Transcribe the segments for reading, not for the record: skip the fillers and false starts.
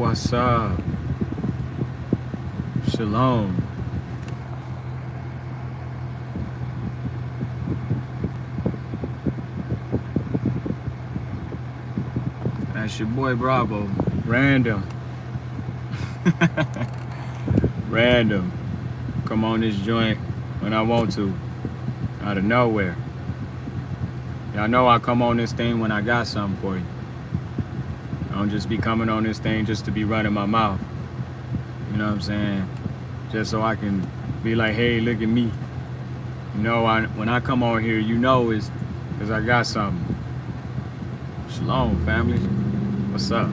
What's up? Shalom. That's your boy Bravo. Random. Random. Come on this joint when I want to. Out of nowhere. Y'all know I come on this thing when I got something for you. I don't just be coming on this thing just to be running my mouth. You know what I'm saying? Just so I can be like, hey, look at me. You know, when I come on here, you know it's because I got something. Shalom, family. What's up?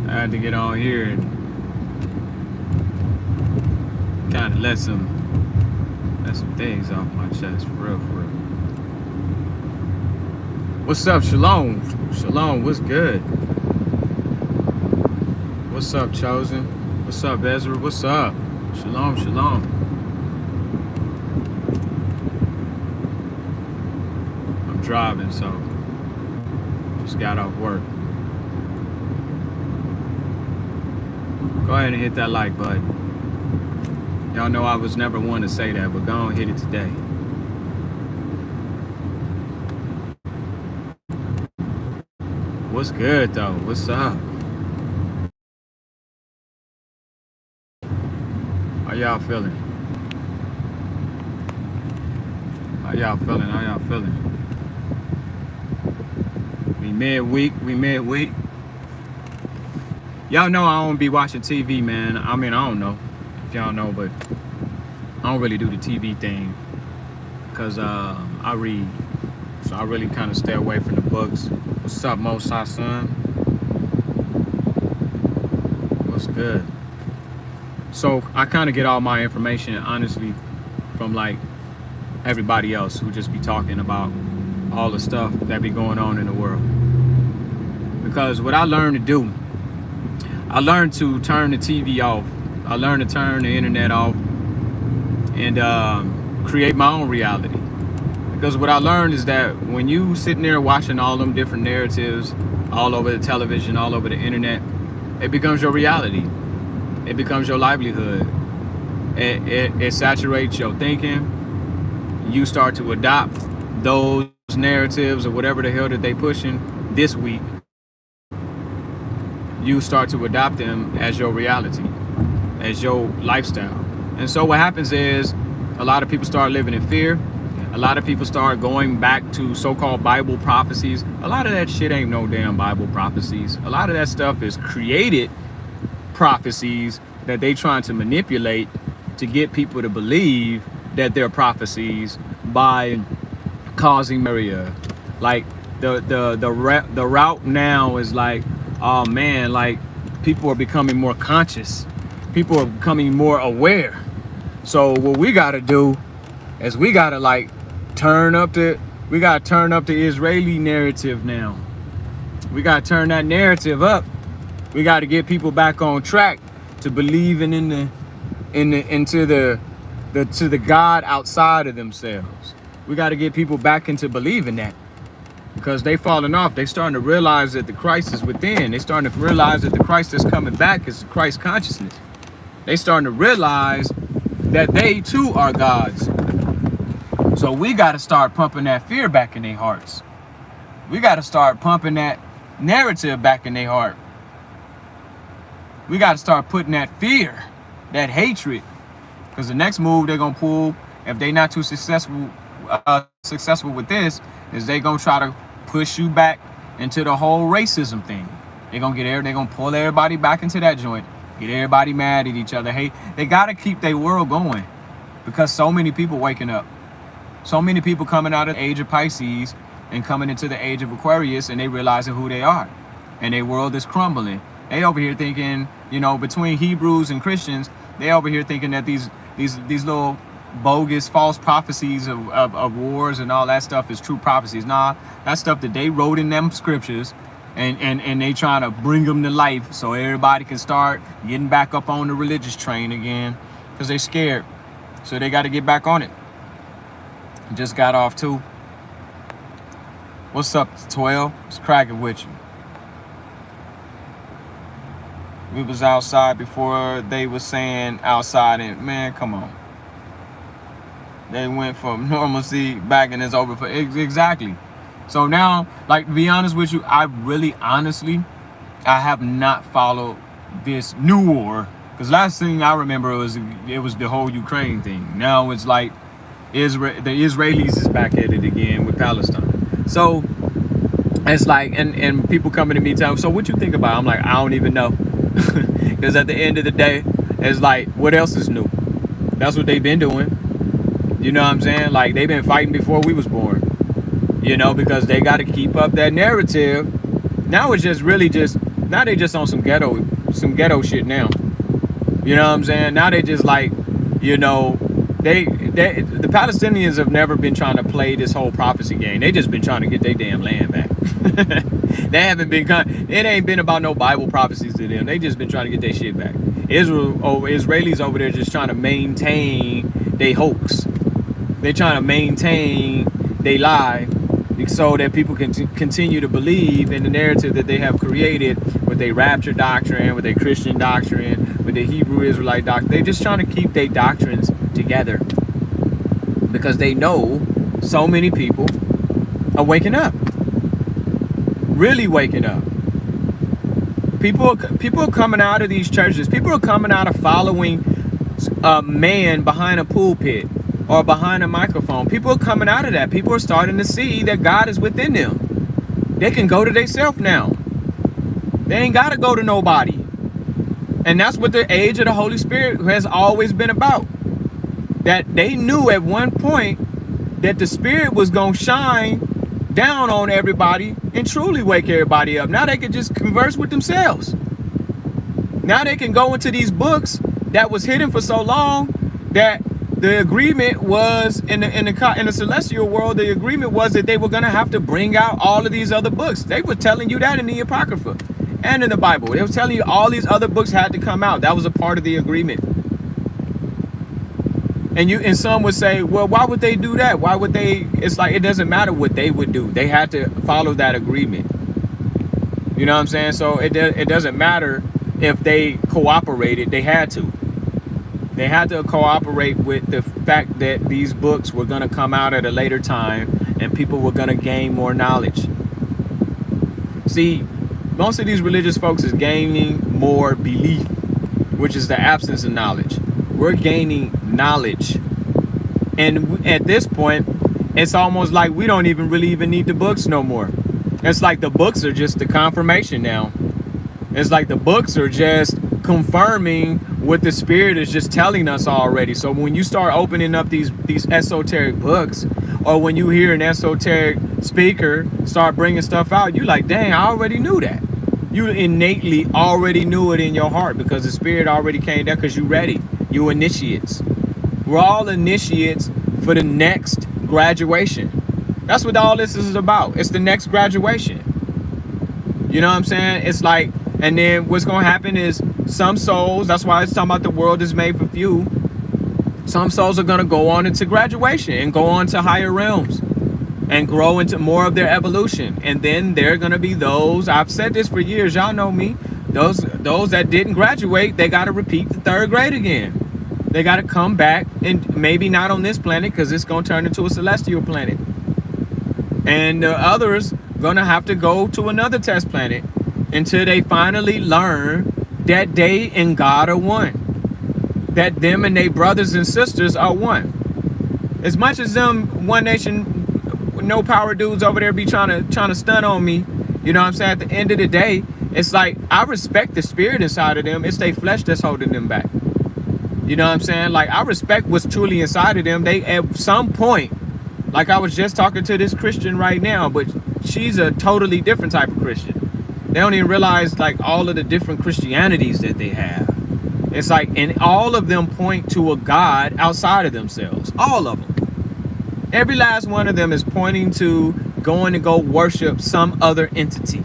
I had to get on here and kind of let some things off my chest, for real, for real. What's up, Shalom? Shalom, what's good? What's up, Chosen? What's up, Ezra? What's up? Shalom, shalom. I'm driving, so just got off work. Go ahead and hit that like button. Y'all know I was never one to say that, but go on, hit it today. What's good, though? What's up? How y'all feeling? How y'all feeling? How y'all feeling? We midweek. Y'all know I don't be watching TV, man. I mean, I don't know if y'all know, but I don't really do the TV thing because I read. So I really kind of stay away from the books. What's up, Most High son? What's good? So I kind of get all my information, honestly, from like everybody else who just be talking about all the stuff that be going on in the world. Because what I learned to do, I learned to turn the TV off. I learned to turn the internet off and create my own reality. Because what I learned is that when you sitting there watching all them different narratives all over the television, all over the internet, it becomes your reality. It becomes your livelihood. It saturates your thinking. You start to adopt those narratives or whatever the hell that they pushing this week. You start to adopt them as your reality, as your lifestyle. And so what happens is a lot of people start living in fear. A lot of people start going back to so-called Bible prophecies. A lot of that shit ain't no damn Bible prophecies. A lot of that stuff is created prophecies that they trying to manipulate to get people to believe that they're prophecies by causing Maria. Like the route now is like, oh man, like people are becoming more conscious. People are becoming more aware. So what we gotta do is we gotta like turn up the Israeli narrative now. We gotta turn that narrative up. We gotta get people back on track to believing into the God outside of themselves. We gotta get people back into believing that. Because they falling off. They starting to realize that the Christ is within. They starting to realize that the Christ that's coming back is the Christ consciousness. They starting to realize that they too are gods. So we got to start pumping that fear back in their hearts. We got to start pumping that narrative back in their heart. We got to start putting that fear, that hatred. Because the next move they're going to pull, if they're not too successful with this, is they going to try to push you back into the whole racism thing. They're going to pull everybody back into that joint. Get everybody mad at each other. Hey, they got to keep their world going because so many people waking up. So many people coming out of the age of Pisces and coming into the age of Aquarius, and they realizing who they are. And their world is crumbling. They over here thinking, you know, between Hebrews and Christians, they over here thinking that these little bogus false prophecies of wars and all that stuff is true prophecies. Nah, that's stuff that they wrote in them scriptures and they trying to bring them to life so everybody can start getting back up on the religious train again because they scared. So they got to get back on it. Just got off too. What's up, 12? It's cracking with you. We was outside before they was saying outside, and man, come on. They went from normalcy back and it's over for exactly. So now, like, to be honest with you, I have not followed this new war, because last thing I remember was the whole Ukraine thing. Now it's like the Israelis is back at it again with Palestine. So it's like, and people coming to me telling, so what you think about it? I'm like, I don't even know. Because at the end of the day, it's like, what else is new? That's what they've been doing. You know what I'm saying? Like, they've been fighting before we was born. You know, because they got to keep up that narrative. Now it's just really now they just on some ghetto shit now. You know what I'm saying? Now they just like, you know, the Palestinians have never been trying to play this whole prophecy game. They just been trying to get their damn land back. They haven't been, it ain't been about no Bible prophecies to them. They just been trying to get their shit back. Israelis over there just trying to maintain they hoax. They trying to maintain they lie, so that people can continue to believe in the narrative that they have created with their rapture doctrine, with their Christian doctrine, with their Hebrew Israelite doctrine. They're just trying to keep their doctrines together, because they know so many people are waking up, really waking up. People are coming out of these churches. People are coming out of following a man behind a pulpit or behind a microphone. People are coming out of that. People are starting to see that God is within them. They can go to themselves now. They ain't got to go to nobody. And that's what the age of the Holy Spirit has always been about. That they knew at one point that the Spirit was going to shine down on everybody and truly wake everybody up. Now they can just converse with themselves. Now they can go into these books that was hidden for so long, that the agreement was in the celestial world. The agreement was that they were going to have to bring out all of these other books. They were telling you that in the Apocrypha and in the Bible. They were telling you all these other books had to come out. That was a part of the agreement. And some would say, well, why would they do that? Why would they? It's like, it doesn't matter what they would do. They had to follow that agreement. You know what I'm saying? So it doesn't matter if they cooperated. They had to. They had to cooperate with the fact that these books were going to come out at a later time and people were going to gain more knowledge. See, most of these religious folks is gaining more belief, which is the absence of knowledge. We're gaining knowledge. And at this point, it's almost like we don't even need the books no more. It's like the books are just the confirmation now. It's like the books are just confirming what the Spirit is just telling us already. So when you start opening up these esoteric books, or when you hear an esoteric speaker start bringing stuff out, you like, dang, I already knew that. You innately already knew it in your heart, because the Spirit already came there, because you ready. You initiates. We're all initiates for the next graduation. That's what all this is about. It's the next graduation. You know what I'm saying? It's like, and then what's going to happen is some souls, that's why it's talking about the world is made for few. Some souls are going to go on into graduation and go on to higher realms and grow into more of their evolution. And then there are going to be those, I've said this for years, y'all know me, those that didn't graduate, they got to repeat the third grade again. They got to come back, and maybe not on this planet, because it's going to turn into a celestial planet. And the others going to have to go to another test planet until they finally learn that they and God are one. That them and their brothers and sisters are one. As much as them One Nation, no power dudes over there be trying to stun on me, you know what I'm saying? At the end of the day, it's like, I respect the spirit inside of them. It's their flesh that's holding them back. You know what I'm saying? Like, I respect what's truly inside of them. They, at some point, like I was just talking to this Christian right now, but she's a totally different type of Christian. They don't even realize, like, all of the different Christianities that they have. It's like, and all of them point to a God outside of themselves. All of them. Every last one of them is pointing to going to go worship some other entity,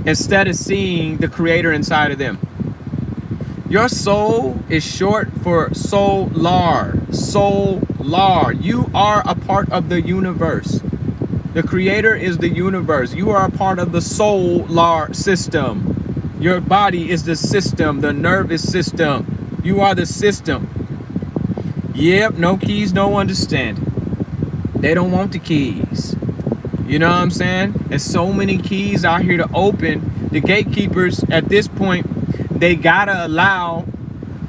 instead of seeing the creator inside of them. Your soul is short for solar. Solar. You are a part of the universe. The creator is the universe. You are a part of the solar system. Your body is the system, the nervous system. You are the system. Yep, no keys, no understanding. They don't want the keys. You know what I'm saying? There's so many keys out here to open. The gatekeepers at this point, they gotta allow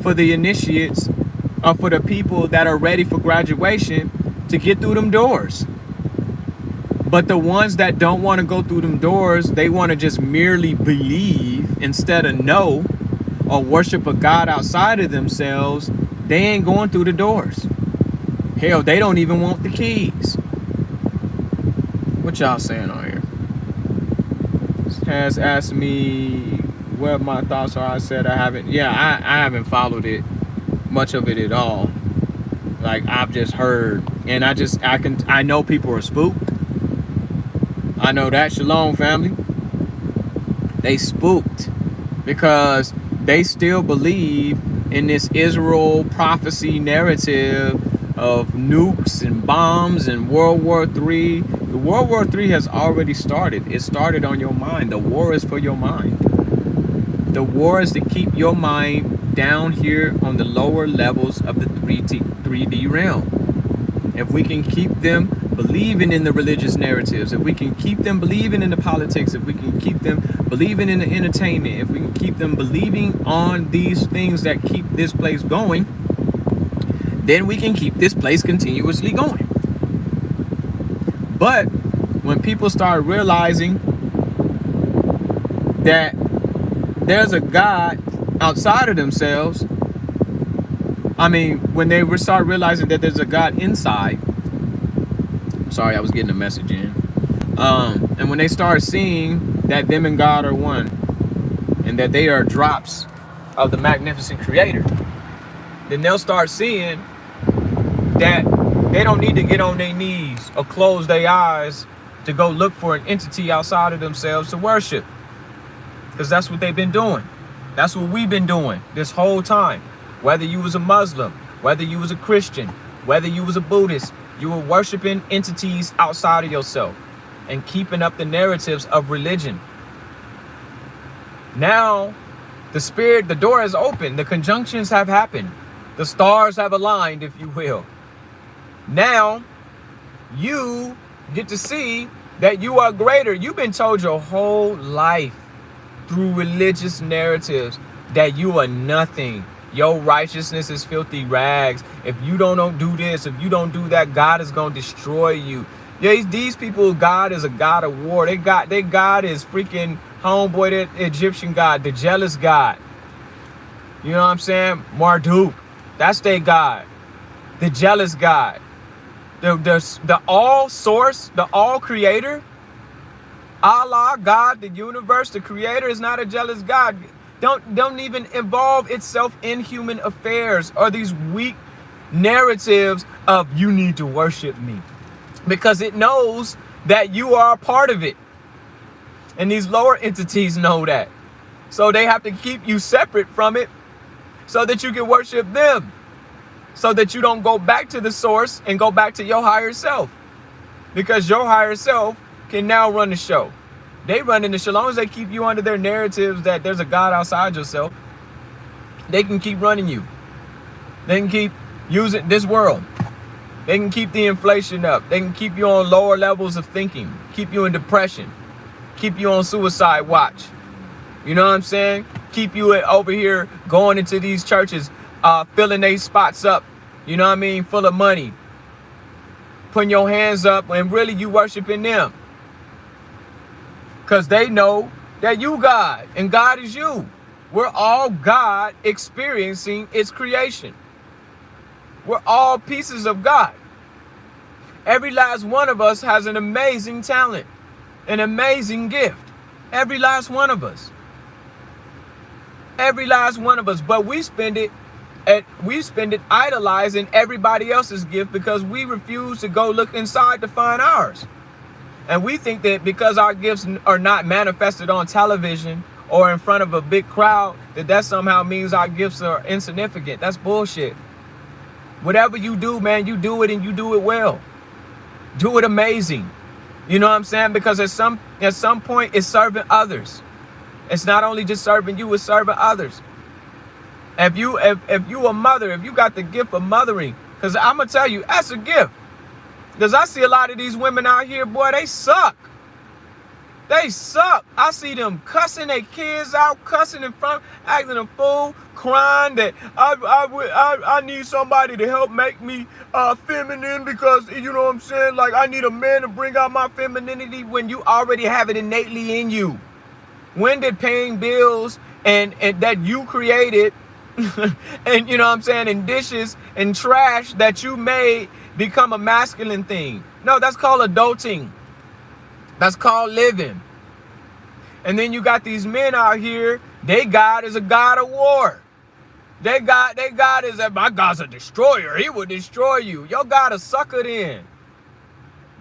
for the initiates or for the people that are ready for graduation to get through them doors. But the ones that don't want to go through them doors, they want to just merely believe instead of know, or worship a God outside of themselves. They ain't going through the doors. Hell, they don't even want the keys. What y'all saying on here? Has asked me what my thoughts are. I said I haven't. Yeah, I haven't followed it, much of it at all. Like, I've just heard, and I know people are spooked. I know that. Shalom, family. They spooked because they still believe in this Israel prophecy narrative of nukes and bombs and World War III. The World War III has already started. It started on your mind. The war is for your mind. The war is to keep your mind down here on the lower levels of the 3D realm. If we can keep them believing in the religious narratives, if we can keep them believing in the politics, if we can keep them believing in the entertainment, if we can keep them believing on these things that keep this place going, then we can keep this place continuously going. But when people start realizing that there's a God outside of themselves, when they start realizing that there's a God inside, sorry, I was getting a message in. And when they start seeing that them and God are one, and that they are drops of the magnificent creator, then they'll start seeing that they don't need to get on their knees or close their eyes to go look for an entity outside of themselves to worship. Because that's what they've been doing. That's what we've been doing this whole time. Whether you was a Muslim, whether you was a Christian, whether you was a Buddhist, you were worshiping entities outside of yourself and keeping up the narratives of religion. Now, the door is open. The conjunctions have happened. The stars have aligned, if you will. Now, you get to see that you are greater. You've been told your whole life through religious narratives that you are nothing. Your righteousness is filthy rags. If you don't do this, if you don't do that, God is going to destroy you. Yeah, these people, God is a God of war. Their God is freaking homeboy, the Egyptian God, the jealous God. You know what I'm saying? Marduk. That's their God. The jealous God. The all source, the all creator. Allah, God, the universe, the creator is not a jealous God. Don't even involve itself in human affairs or these weak narratives of you need to worship me, because it knows that you are a part of it. And these lower entities know that. So they have to keep you separate from it so that you can worship them, so that you don't go back to the source and go back to your higher self, because your higher self can now run the show. They run in the show. As long as they keep you under their narratives that there's a God outside yourself, they can keep running you. They can keep using this world. They can keep the inflation up. They can keep you on lower levels of thinking, keep you in depression, keep you on suicide watch. You know what I'm saying? Keep you over here going into these churches, filling these spots up, you know what I mean, full of money, putting your hands up and really you worshiping them. Because they know that you God and God is you. We're all God experiencing its creation. We're all pieces of God. Every last one of us has an amazing talent, an amazing gift. Every last one of us. Every last one of us. But we spend it idolizing everybody else's gift because we refuse to go look inside to find ours. And we think that because our gifts are not manifested on television or in front of a big crowd, that somehow means our gifts are insignificant. That's bullshit. Whatever you do, man, you do it and you do it well. Do it amazing. You know what I'm saying? Because at some point it's serving others. It's not only just serving you, it's serving others. If you a mother, if you got the gift of mothering, because I'm gonna tell you, that's a gift. Because I see a lot of these women out here, boy, they suck. They suck. I see them cussing their kids out, cussing in front, acting a fool, crying that I need somebody to help make me feminine, because, you know what I'm saying? Like, I need a man to bring out my femininity, when you already have it innately in you. When did paying bills and that you created and, you know what I'm saying, and dishes and trash that you made become a masculine thing? No, that's called adulting. That's called living. And then you got these men out here, their God is a God of war. Their God is that my God's a destroyer. He will destroy you. Your God a sucker then.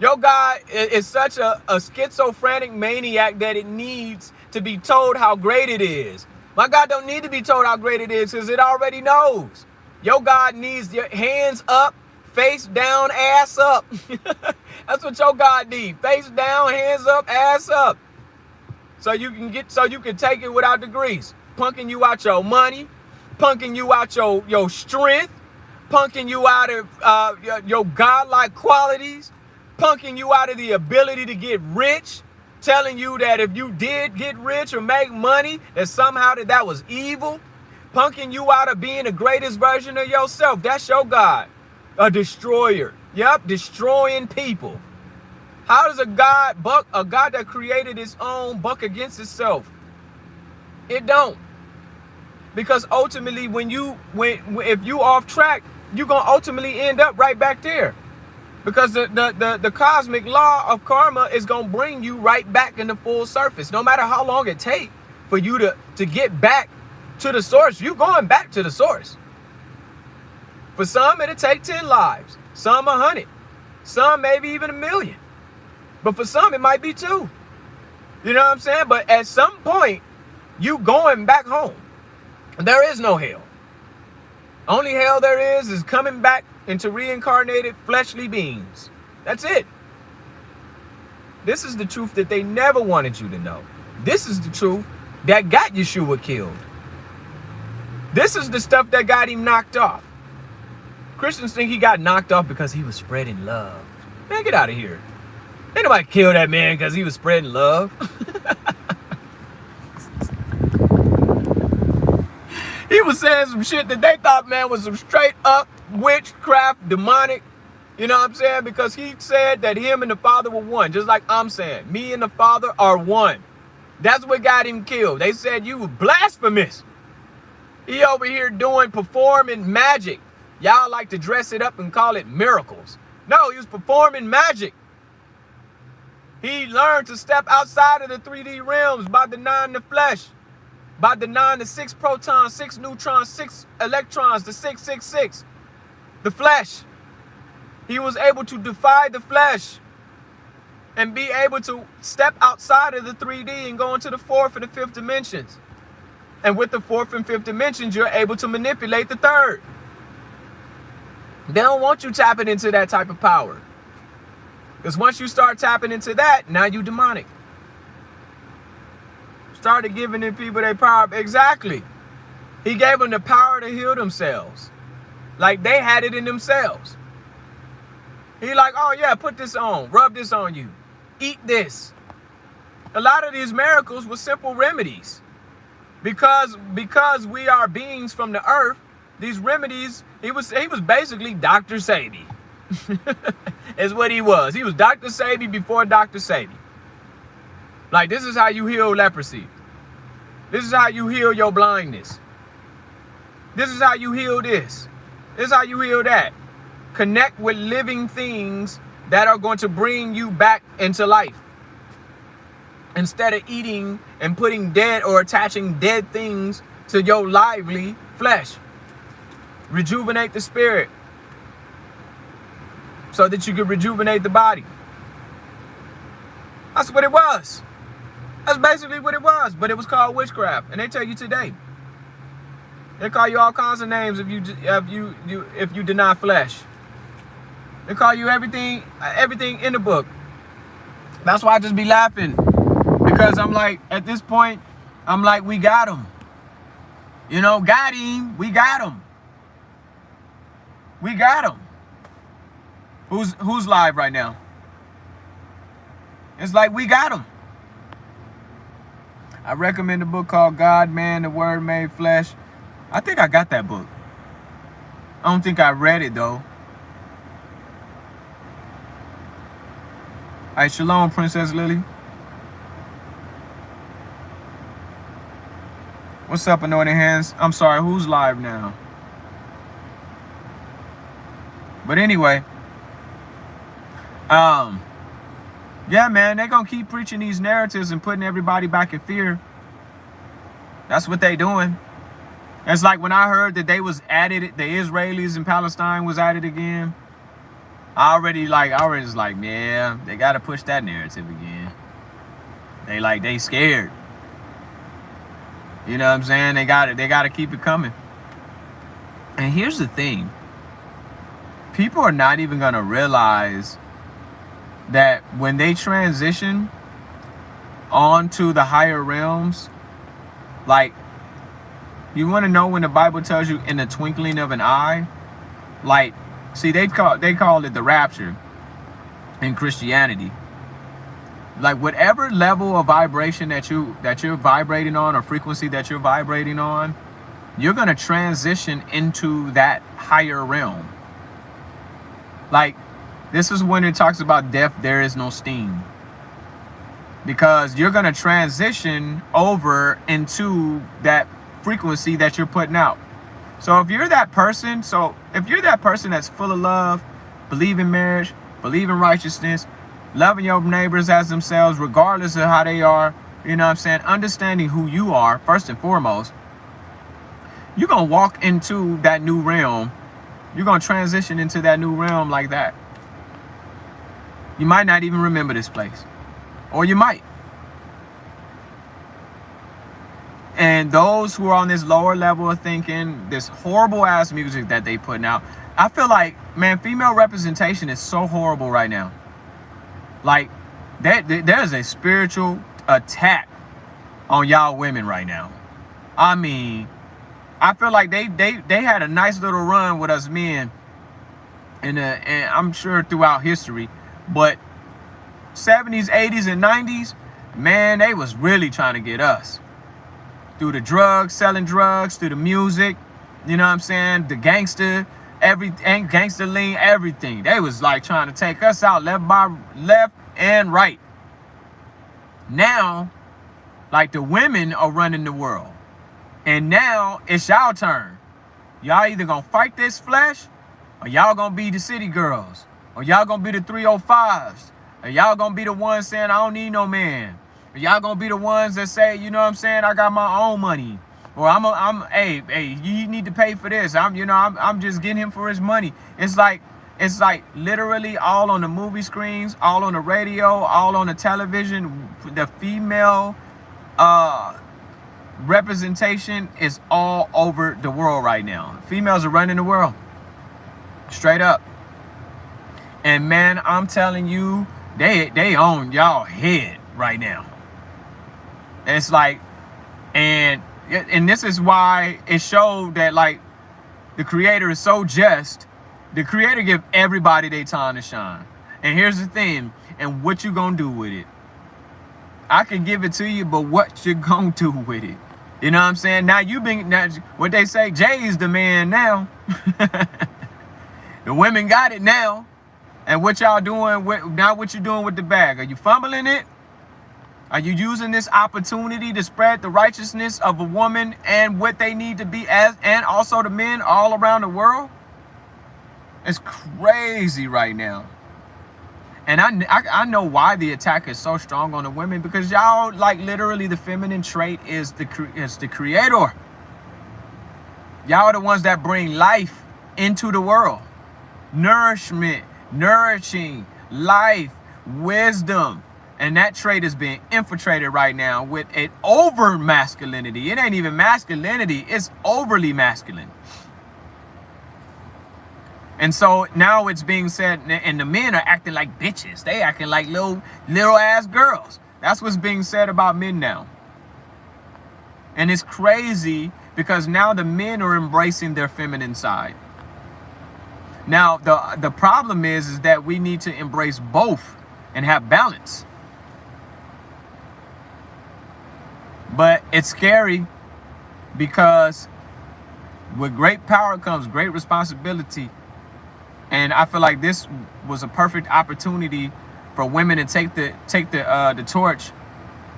Your God is such a schizophrenic maniac that it needs to be told how great it is. My God don't need to be told how great it is, because it already knows. Your God needs your hands up, face down, ass up. That's what your God needs. Face down, hands up, ass up. So you can take it without the grease. Punking you out your money, punking you out your strength, punking you out of your godlike qualities, punking you out of the ability to get rich, telling you that if you did get rich or make money, that somehow that was evil, punking you out of being the greatest version of yourself. That's your God. A destroyer. Yep, destroying people. How does a God that created his own, buck against itself? It don't. Because ultimately, if you off track, you're gonna ultimately end up right back there. Because the cosmic law of karma is gonna bring you right back into full surface. No matter how long it takes for you to get back to the source, you're going back to the source. For some, it'll take 10 lives. Some 100. Some maybe even 1,000,000. But for some, it might be 2. You know what I'm saying? But at some point, you going back home. There is no hell. Only hell there is coming back into reincarnated fleshly beings. That's it. This is the truth that they never wanted you to know. This is the truth that got Yeshua killed. This is the stuff that got him knocked off. Christians think he got knocked off because he was spreading love. Man, get out of here. Ain't nobody killed that man because he was spreading love. He was saying some shit that they thought, man, was some straight up witchcraft, demonic. You know what I'm saying? Because he said that him and the Father were one. Just like I'm saying. Me and the Father are one. That's what got him killed. They said you were blasphemous. He over here performing magic. Y'all like to dress it up and call it miracles. No, he was performing magic. He learned to step outside of the 3D realms by denying the flesh. By denying the 6 protons, 6 neutrons, 6 electrons, the 666. The flesh. He was able to defy the flesh and be able to step outside of the 3D and go into the 4th and the 5th dimensions. And with the 4th and 5th dimensions, you're able to manipulate the 3rd. They don't want you tapping into that type of power. Because once you start tapping into that, now you demonic. Started giving them people their power. Exactly. He gave them the power to heal themselves. Like they had it in themselves. He like, oh yeah, put this on. Rub this on you. Eat this. A lot of these miracles were simple remedies. Because we are beings from the earth, these remedies, he was basically Dr. Sebi. Is what he was. He was Dr. Sebi before Dr. Sebi. Like, this is how you heal leprosy. This is how you heal your blindness. This is how you heal this. This is how you heal that. Connect with living things that are going to bring you back into life. Instead of eating and putting dead or attaching dead things to your lively flesh. Rejuvenate the spirit so that you can rejuvenate the body. That's what it was. That's basically what it was, but it was called witchcraft, and they tell you today. They call you all kinds of names if you deny flesh. They call you everything in the book. That's why I just be laughing, because I'm like, at this point, I'm like, we got him. You know, got him. We got him. We got him. Who's live right now? It's like we got him. I recommend a book called God, Man, the Word Made Flesh. I think I got that book. I don't think I read it though. All right, shalom, Princess Lily. What's up, Anointed Hands? I'm sorry, who's live now? But anyway, yeah, man, they're gonna keep preaching these narratives and putting everybody back in fear. That's what they doing. It's like when I heard that they was at it, the Israelis in Palestine was at it again. I already was like, yeah, they gotta push that narrative again. They scared. You know what I'm saying? They gotta keep it coming. And here's the thing. People are not even gonna realize that when they transition onto the higher realms, like, you want to know when the Bible tells you in the twinkling of an eye? Like, see, they call it the rapture in Christianity. Like, whatever level of vibration that you're vibrating on, or frequency that you're vibrating on, you're gonna transition into that higher realm. Like, this is when it talks about death, there is no sting. Because you're going to transition over into that frequency that you're putting out. So if you're that person, that's full of love, believe in marriage, believe in righteousness, loving your neighbors as themselves, regardless of how they are, you know what I'm saying, understanding who you are, first and foremost, you're going to walk into that new realm. You're going to transition into that new realm like that. You might not even remember this place. Or you might. And those who are on this lower level of thinking, this horrible ass music that they putting out, I feel like, man, female representation is so horrible right now. Like, there's a spiritual attack on y'all women right now. I mean, I feel like they had a nice little run with us men, and I'm sure throughout history. But 70s, 80s, and 90s, man, they was really trying to get us. Through the drugs, selling drugs, through the music, you know what I'm saying? The gangster, gangster lean, everything. They was like trying to take us out left and right. Now, like, the women are running the world. And now it's y'all turn. Y'all either gonna fight this flesh, or y'all gonna be the city girls. Or y'all gonna be the 305s. Or y'all gonna be the ones saying, I don't need no man. Or y'all gonna be the ones that say, you know what I'm saying, I got my own money. Or hey, you need to pay for this. I'm just getting him for his money. It's like literally all on the movie screens, all on the radio, all on the television. The female representation is all over the world right now. Females are running the world. Straight up. And man, I'm telling you, they on y'all head right now. It's like, and this is why it showed that, like, the Creator is so just. The Creator give everybody their time to shine. And here's the thing, and what you gonna do with it? I can give it to you, but what you gonna do with it? You know what I'm saying? Now what they say, Jay is the man now. The women got it now. And what y'all doing what you doing with the bag? Are you fumbling it? Are you using this opportunity to spread the righteousness of a woman and what they need to be and also the men all around the world? It's crazy right now. And I know why the attack is so strong on the women, because y'all, like, literally the feminine trait is the Creator. Y'all are the ones that bring life into the world. Nourishment, nourishing, life, wisdom. And that trait is being infiltrated right now with an over masculinity. It ain't even masculinity, it's overly masculine. And so now it's being said, and the men are acting like bitches. They acting like little ass girls. That's what's being said about men now. And it's crazy because now the men are embracing their feminine side. Now, the problem is that we need to embrace both and have balance. But it's scary because with great power comes great responsibility. And I feel like this was a perfect opportunity for women to take the torch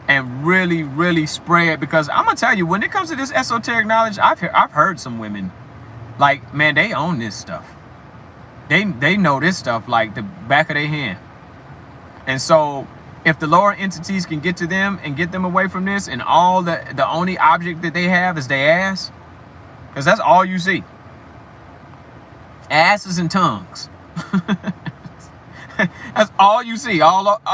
and really spread. Because I'm gonna tell you, when it comes to this esoteric knowledge, I've heard some women, like, man, they own this stuff. They know this stuff like the back of their hand. And so if the lower entities can get to them and get them away from this, and all the only object that they have is their ass, because that's all you see. Asses and tongues. That's all you see,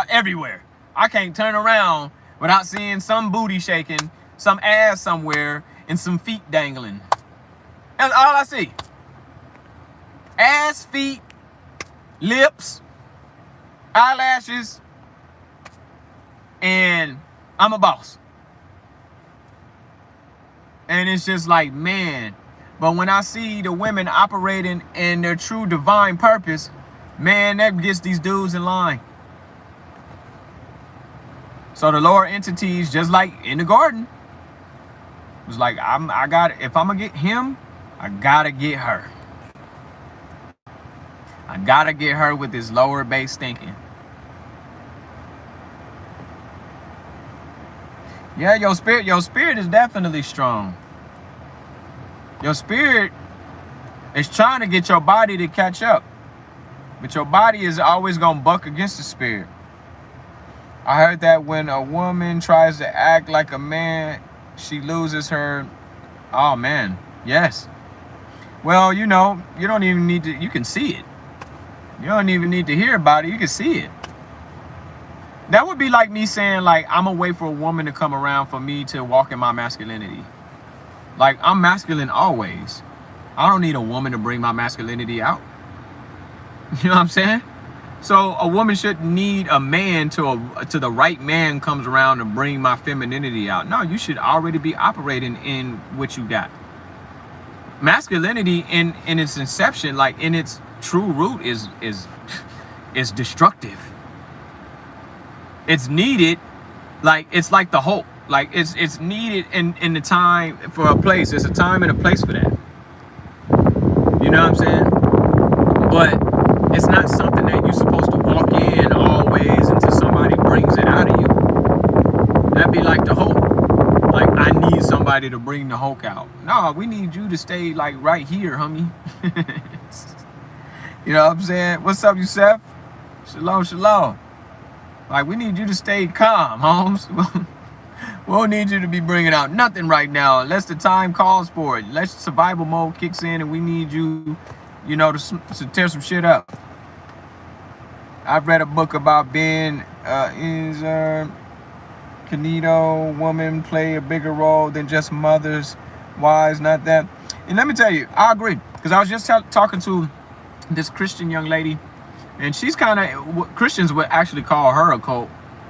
everywhere. I can't turn around without seeing some booty shaking, some ass somewhere, and some feet dangling. That's all I see. Ass, feet, lips, eyelashes, and I'm a boss. And it's just like, man. But when I see the women operating in their true divine purpose, man, that gets these dudes in line. So the lower entities, just like in the garden, was like, if I'm gonna get him, I gotta get her. I gotta get her with this lower base thinking. Yeah, your spirit is definitely strong. Your spirit is trying to get your body to catch up. But your body is always going to buck against the spirit. I heard that when a woman tries to act like a man, she loses her. Oh, man. Yes. Well, you know, you don't even need to, you can see it. You don't even need to hear about it. You can see it. That would be like me saying, like, I'm going to wait for a woman to come around for me to walk in my masculinity. Like, I'm masculine always. I don't need a woman to bring my masculinity out. You know what I'm saying? So a woman shouldn't need a man till the right man comes around to bring my femininity out. No, you should already be operating in what you got. Masculinity in its inception, like in its true root, is destructive. It's needed, like it's like the Hulk. Like it's needed in the time for a place. There's a time and a place for that. You know what I'm saying? But it's not something that you're supposed to walk in always until somebody brings it out of you. That'd be like the Hulk. Like, I need somebody to bring the Hulk out. No, we need you to stay like right here, homie. You know what I'm saying? What's up, Yusef? Shalom, shalom. Like, we need you to stay calm, Holmes. We don't need you to be bringing out nothing right now unless the time calls for it. Unless survival mode kicks in and we need you, you know, to tear some shit up. I've read a book about being Canito women play a bigger role than just mothers, wives, not that. And let me tell you, I agree. Because I was just talking to this Christian young lady, and she's kind of, Christians would actually call her a cult,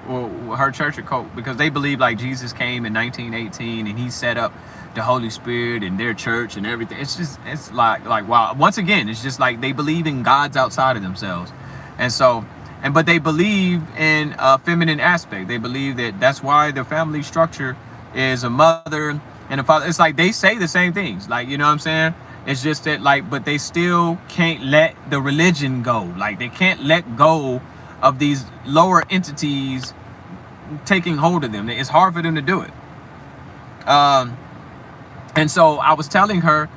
or her church a cult, because they believe like Jesus came in 1918 and he set up the Holy Spirit in their church and everything. It's like wow. Once again, it's just like they believe in gods outside of themselves. And so, but they believe in a feminine aspect. They believe that that's why the family structure is a mother and a father. It's like they say the same things, like, you know what I'm saying? It's just that, like, but they still can't let the religion go. Like, they can't let go of these lower entities taking hold of them. It's hard for them to do it. And so I was telling her,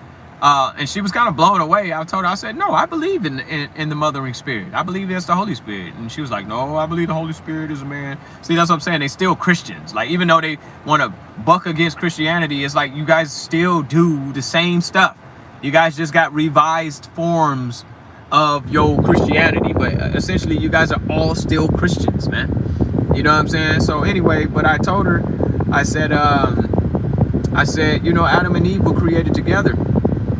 and she was kind of blown away. I told her, I said, no, I believe in the mothering spirit. I believe it's the Holy Spirit. And she was like, no, I believe the Holy Spirit is a man. See, that's what I'm saying. They still Christians. Like, even though they want to buck against Christianity, it's like you guys still do the same stuff. You guys just got revised forms of your Christianity, but essentially you guys are all still Christians, man. You know what I'm saying? So anyway, but I told her, I said, you know, Adam and Eve were created together.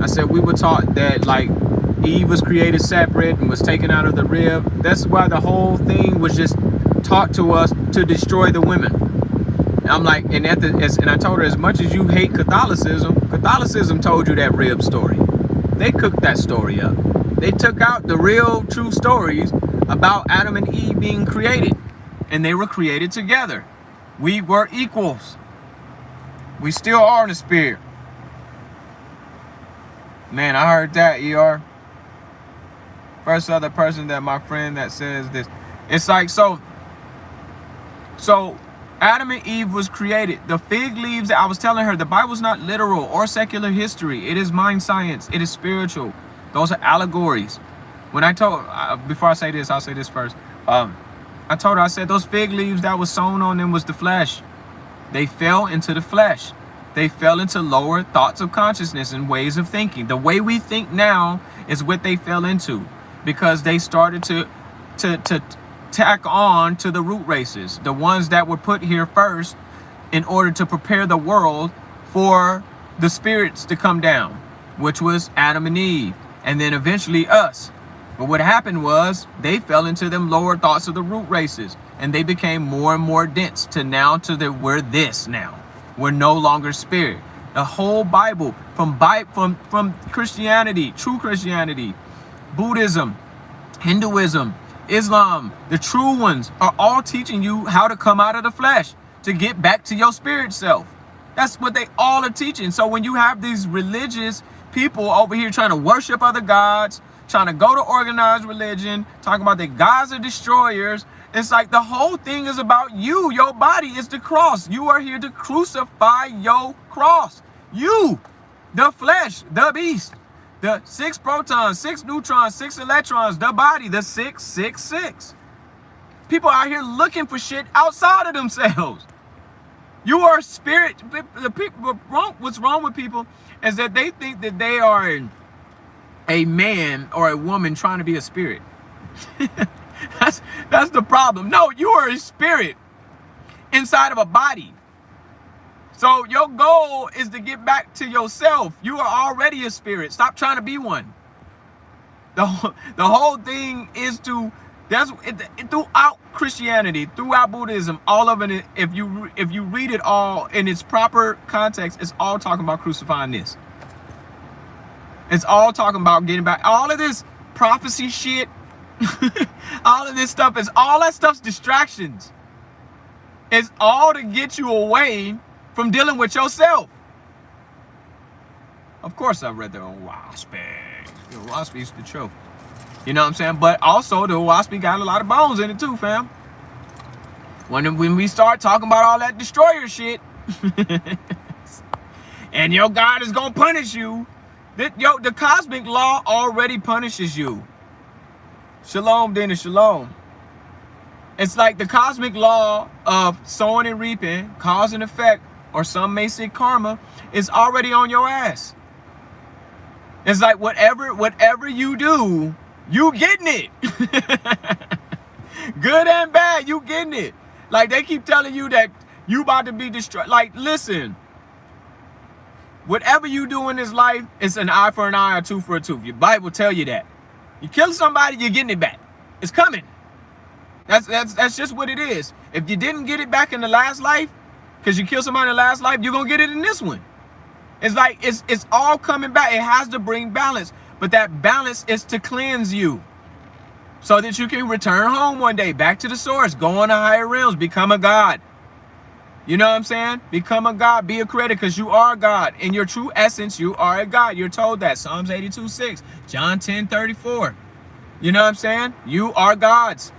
I said, we were taught that, like, Eve was created separate and was taken out of the rib. That's why the whole thing was just taught to us to destroy the women. And I'm like, and I told her, as much as you hate Catholicism, Catholicism told you that rib story. They cooked that story up. They took out the real true stories about Adam and Eve being created, and they were created together. We were equals. We still are in the spirit. Man, I heard that, ER. First other person that my friend that says this. It's like, so Adam and Eve was created. The fig leaves that I was telling her, the Bible's not literal or secular history. It is mind science. It is spiritual. Those are allegories. When I told, before I say this, I'll say this first. I told her, I said, those fig leaves that was sown on them was the flesh. They fell into the flesh. They fell into lower thoughts of consciousness and ways of thinking. The way we think now is what they fell into, because they started to tack on to the root races, the ones that were put here first in order to prepare the world for the spirits to come down, which was Adam and Eve, and then eventually us. But what happened was they fell into them lower thoughts of the root races, and they became more and more dense to now to the we're this now. We're no longer spirit. The whole Bible, from Christianity, true Christianity, Buddhism, Hinduism, Islam, the true ones are all teaching you how to come out of the flesh to get back to your spirit self. That's what they all are teaching. So when you have these religious people over here trying to worship other gods, trying to go to organized religion, talking about the gods are destroyers, it's like the whole thing is about you. Your body is the cross. You are here to crucify your cross. You, the flesh, the beast, the 6 protons, 6 neutrons, 6 electrons, the body, the 666. People out here looking for shit outside of themselves. You are spirit. The people, what's wrong with people is that they think that they are a man or a woman trying to be a spirit. That's the problem. No, you are a spirit inside of a body. So your goal is to get back to yourself. You are already a spirit. Stop trying to be one. The whole thing is to, throughout Christianity, throughout Buddhism, all of it, if you read it all in its proper context, it's all talking about crucifying this. It's all talking about getting back. All of this prophecy shit, all of this stuff all that stuff's distractions. It's all to get you away from dealing with yourself. Of course, I've read the Oahspe. The Oahspe's the truth. You know what I'm saying? But also, the Oahspe got a lot of bones in it too, fam. When we start talking about all that destroyer shit, and your God is gonna punish you, the cosmic law already punishes you. Shalom, Dennis, shalom. It's like the cosmic law of sowing and reaping, cause and effect, or some may say karma, is already on your ass. It's like whatever you do, you getting it. Good and bad, you getting it. Like they keep telling you that you about to be destroyed. Like, listen, whatever you do in this life, it's an eye for an eye, a tooth for a tooth. Your Bible tell you that. You kill somebody, you're getting it back. It's coming. That's just what it is. If you didn't get it back in the last life, because you killed somebody in the last life, you're gonna get it in this one. It's like it's all coming back. It has to bring balance, but that balance is to cleanse you, so that you can return home one day, back to the source, go on to higher realms, become a god. You know what I'm saying? Become a god, be a creator, because you are God. In your true essence, you are a god. You're told that. Psalms 82:6, John 10:34. You know what I'm saying? You are gods.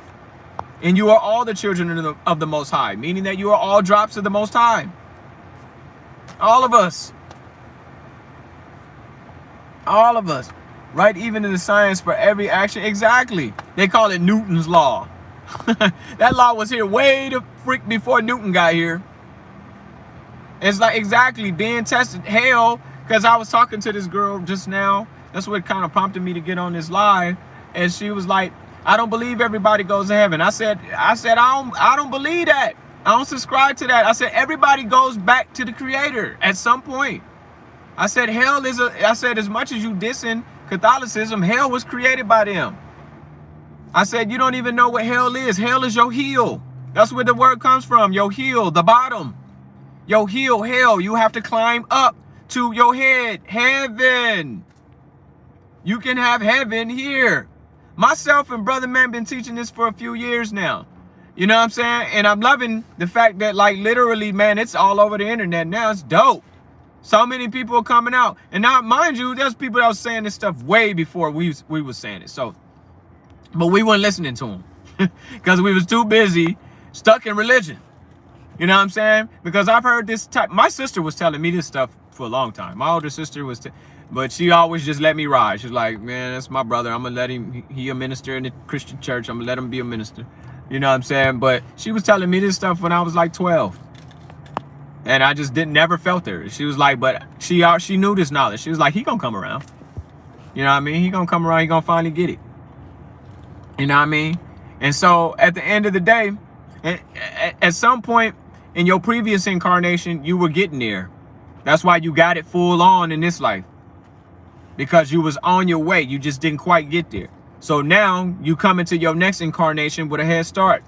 And you are all the children of the Most High, meaning that you are all drops of the Most High. All of us. All of us. Right? Even in the science, for every action. Exactly. They call it Newton's law. That law was here way the freak before Newton got here. It's like exactly being tested. Hell, because I was talking to this girl just now. That's what kind of prompted me to get on this live. And she was like, I don't believe everybody goes to heaven. I said, I don't believe that. I don't subscribe to that. I said, everybody goes back to the creator at some point. I said, hell is I said, as much as you dissing Catholicism, hell was created by them. I said, you don't even know what hell is. Hell is your heel. That's where the word comes from. Your heel, the bottom. Your heel, hell. You have to climb up to your head. Heaven. You can have heaven here. Myself and Brother Man been teaching this for a few years now. You know what I'm saying? And I'm loving the fact that, like, literally, man, it's all over the internet now. It's dope. So many people are coming out. And now, mind you, there's people that was saying this stuff way before we was saying it. So, but we weren't listening to them because we was too busy stuck in religion. You know what I'm saying? Because I've heard this type. My sister was telling me this stuff for a long time. My older sister was, but she always just let me ride. She's like, man, that's my brother. I'm gonna let him. He a minister in the Christian church. I'm gonna let him be a minister. You know what I'm saying? But she was telling me this stuff when I was like 12. And I just never felt her. She was like, but she knew this knowledge. She was like, he gonna come around. You know what I mean? He gonna come around. He gonna finally get it. You know what I mean? And so at the end of the day, at some point in your previous incarnation, you were getting there. That's why you got it full on in this life. Because you was on your way. You just didn't quite get there. So now you come into your next incarnation with a head start.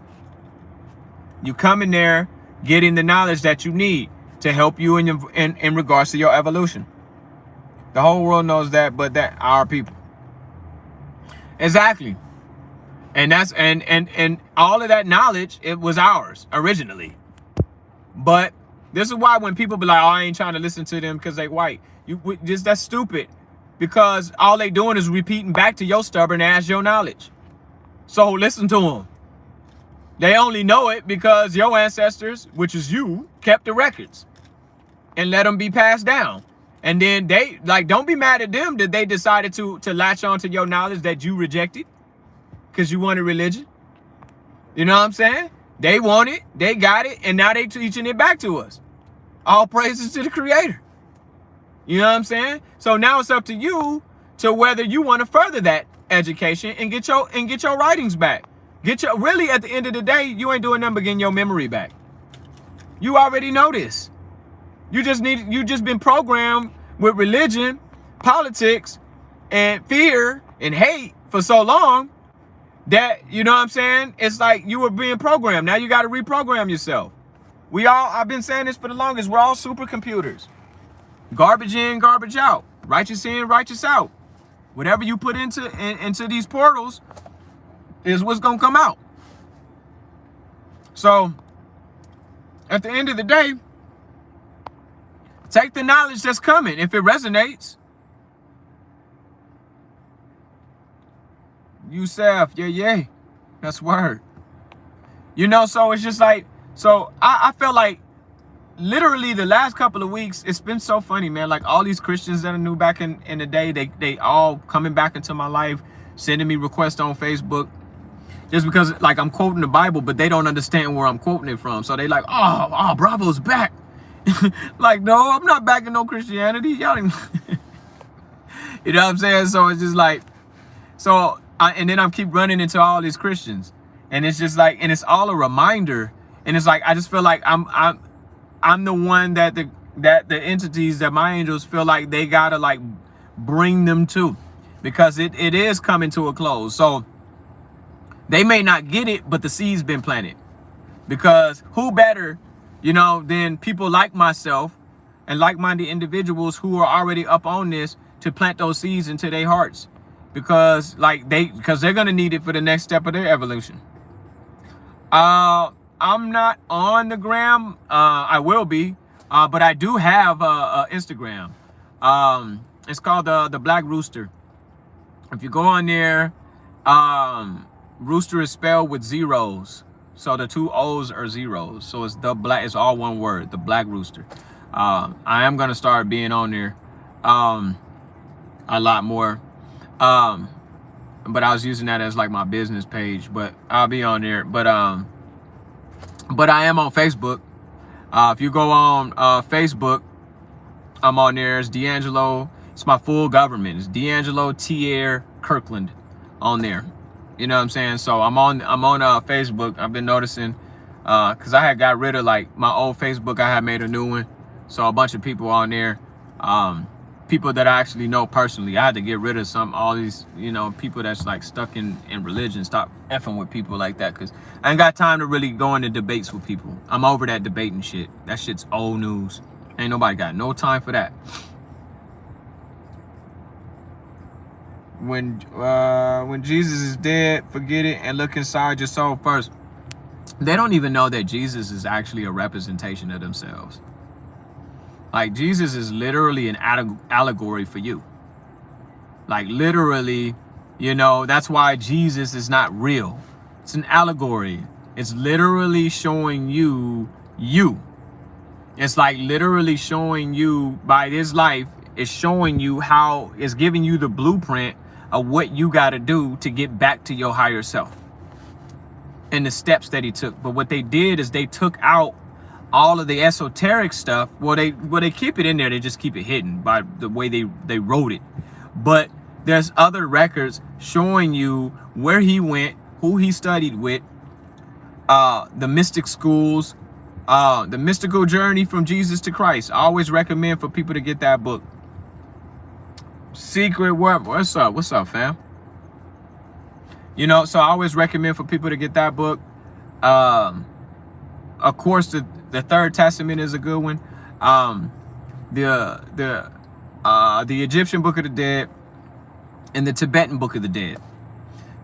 You come in there getting the knowledge that you need to help you in regards to your evolution. The whole world knows that, but that our people. Exactly. And that's and all of that knowledge, it was ours originally. But this is why when people be like, oh, I ain't trying to listen to them because they white. That's stupid. Because all they doing is repeating back to your stubborn ass your knowledge. So listen to them. They only know it because your ancestors, which is you, kept the records and let them be passed down. And then they, like, don't be mad at them that they decided to latch on to your knowledge that you rejected because you wanted religion. You know what I'm saying? They want it, they got it, and now they teaching it back to us. All praises to the Creator. You know what I'm saying? So now it's up to you to whether you want to further that education and get your writings back. Really, at the end of the day, you ain't doing nothing but getting your memory back. You already know this. You just been programmed with religion, politics, and fear and hate for so long that, you know what I'm saying? It's like you were being programmed. Now you got to reprogram yourself. I've been saying this for the longest. We're all supercomputers. Garbage in, garbage out. Righteous in, righteous out. Whatever you put into these portals is what's going to come out. So, at the end of the day, take the knowledge that's coming. If it resonates, Yusef, yeah. That's word. You know, so it's just like, so I felt like literally the last couple of weeks, it's been so funny, man. Like all these Christians that I knew back in the day, they all coming back into my life, sending me requests on Facebook. Just because, like, I'm quoting the Bible, but they don't understand where I'm quoting it from. So they like, oh, Bravo's back. Like, no, I'm not back in no Christianity. Y'all didn't. You know what I'm saying? So it's just like, and then I keep running into all these Christians. And it's just like, and it's all a reminder. And it's like, I just feel like I'm the one that the entities that my angels feel like they gotta like bring them to, because it is coming to a close. So they may not get it, but the seed's been planted. Because who better, you know, than people like myself and like-minded individuals who are already up on this to plant those seeds into their hearts, because they're gonna need it for the next step of their evolution. I'm not on the gram. I will be, but I do have a Instagram. It's called the Black Rooster. If you go on there, Rooster is spelled with zeros, so the two O's are zeros. So it's it's all one word, the Black Rooster. I am gonna start being on there a lot more, but I was using that as like my business page. But I'll be on there. But I am on Facebook. If you go on Facebook, I'm on there. It's D'Angelo. It's my full government. It's D'Angelo Tier Kirkland on there. You know what I'm saying? So I'm on Facebook. I've been noticing, because I had got rid of like my old Facebook. I had made a new one. So a bunch of people on there. people that I actually know personally. I had to get rid of all these, people that's like stuck in religion. Stop effing with people like that, because I ain't got time to really go into debates with people. I'm over that debating shit. That shit's old news. Ain't nobody got no time for that. When Jesus is dead, forget it and look inside your soul first. They don't even know that Jesus is actually a representation of themselves. Like, Jesus is literally an allegory for you. Like, literally, that's why Jesus is not real. It's an allegory. It's literally showing you. It's like literally showing you by this life. It's showing you how, it's giving you the blueprint of what you got to do to get back to your higher self. And the steps that he took. But what they did is they took out all of the esoteric stuff. Well, they keep it in there. They just keep it hidden by the way they wrote it. But there's other records showing you where he went, who he studied with, the mystic schools, the mystical journey from Jesus to Christ. I always recommend for people to get that book. Secret Word. What's up, fam? So I always recommend for people to get that book. Of course, the Third Testament is a good one. The Egyptian Book of the Dead and the Tibetan Book of the Dead.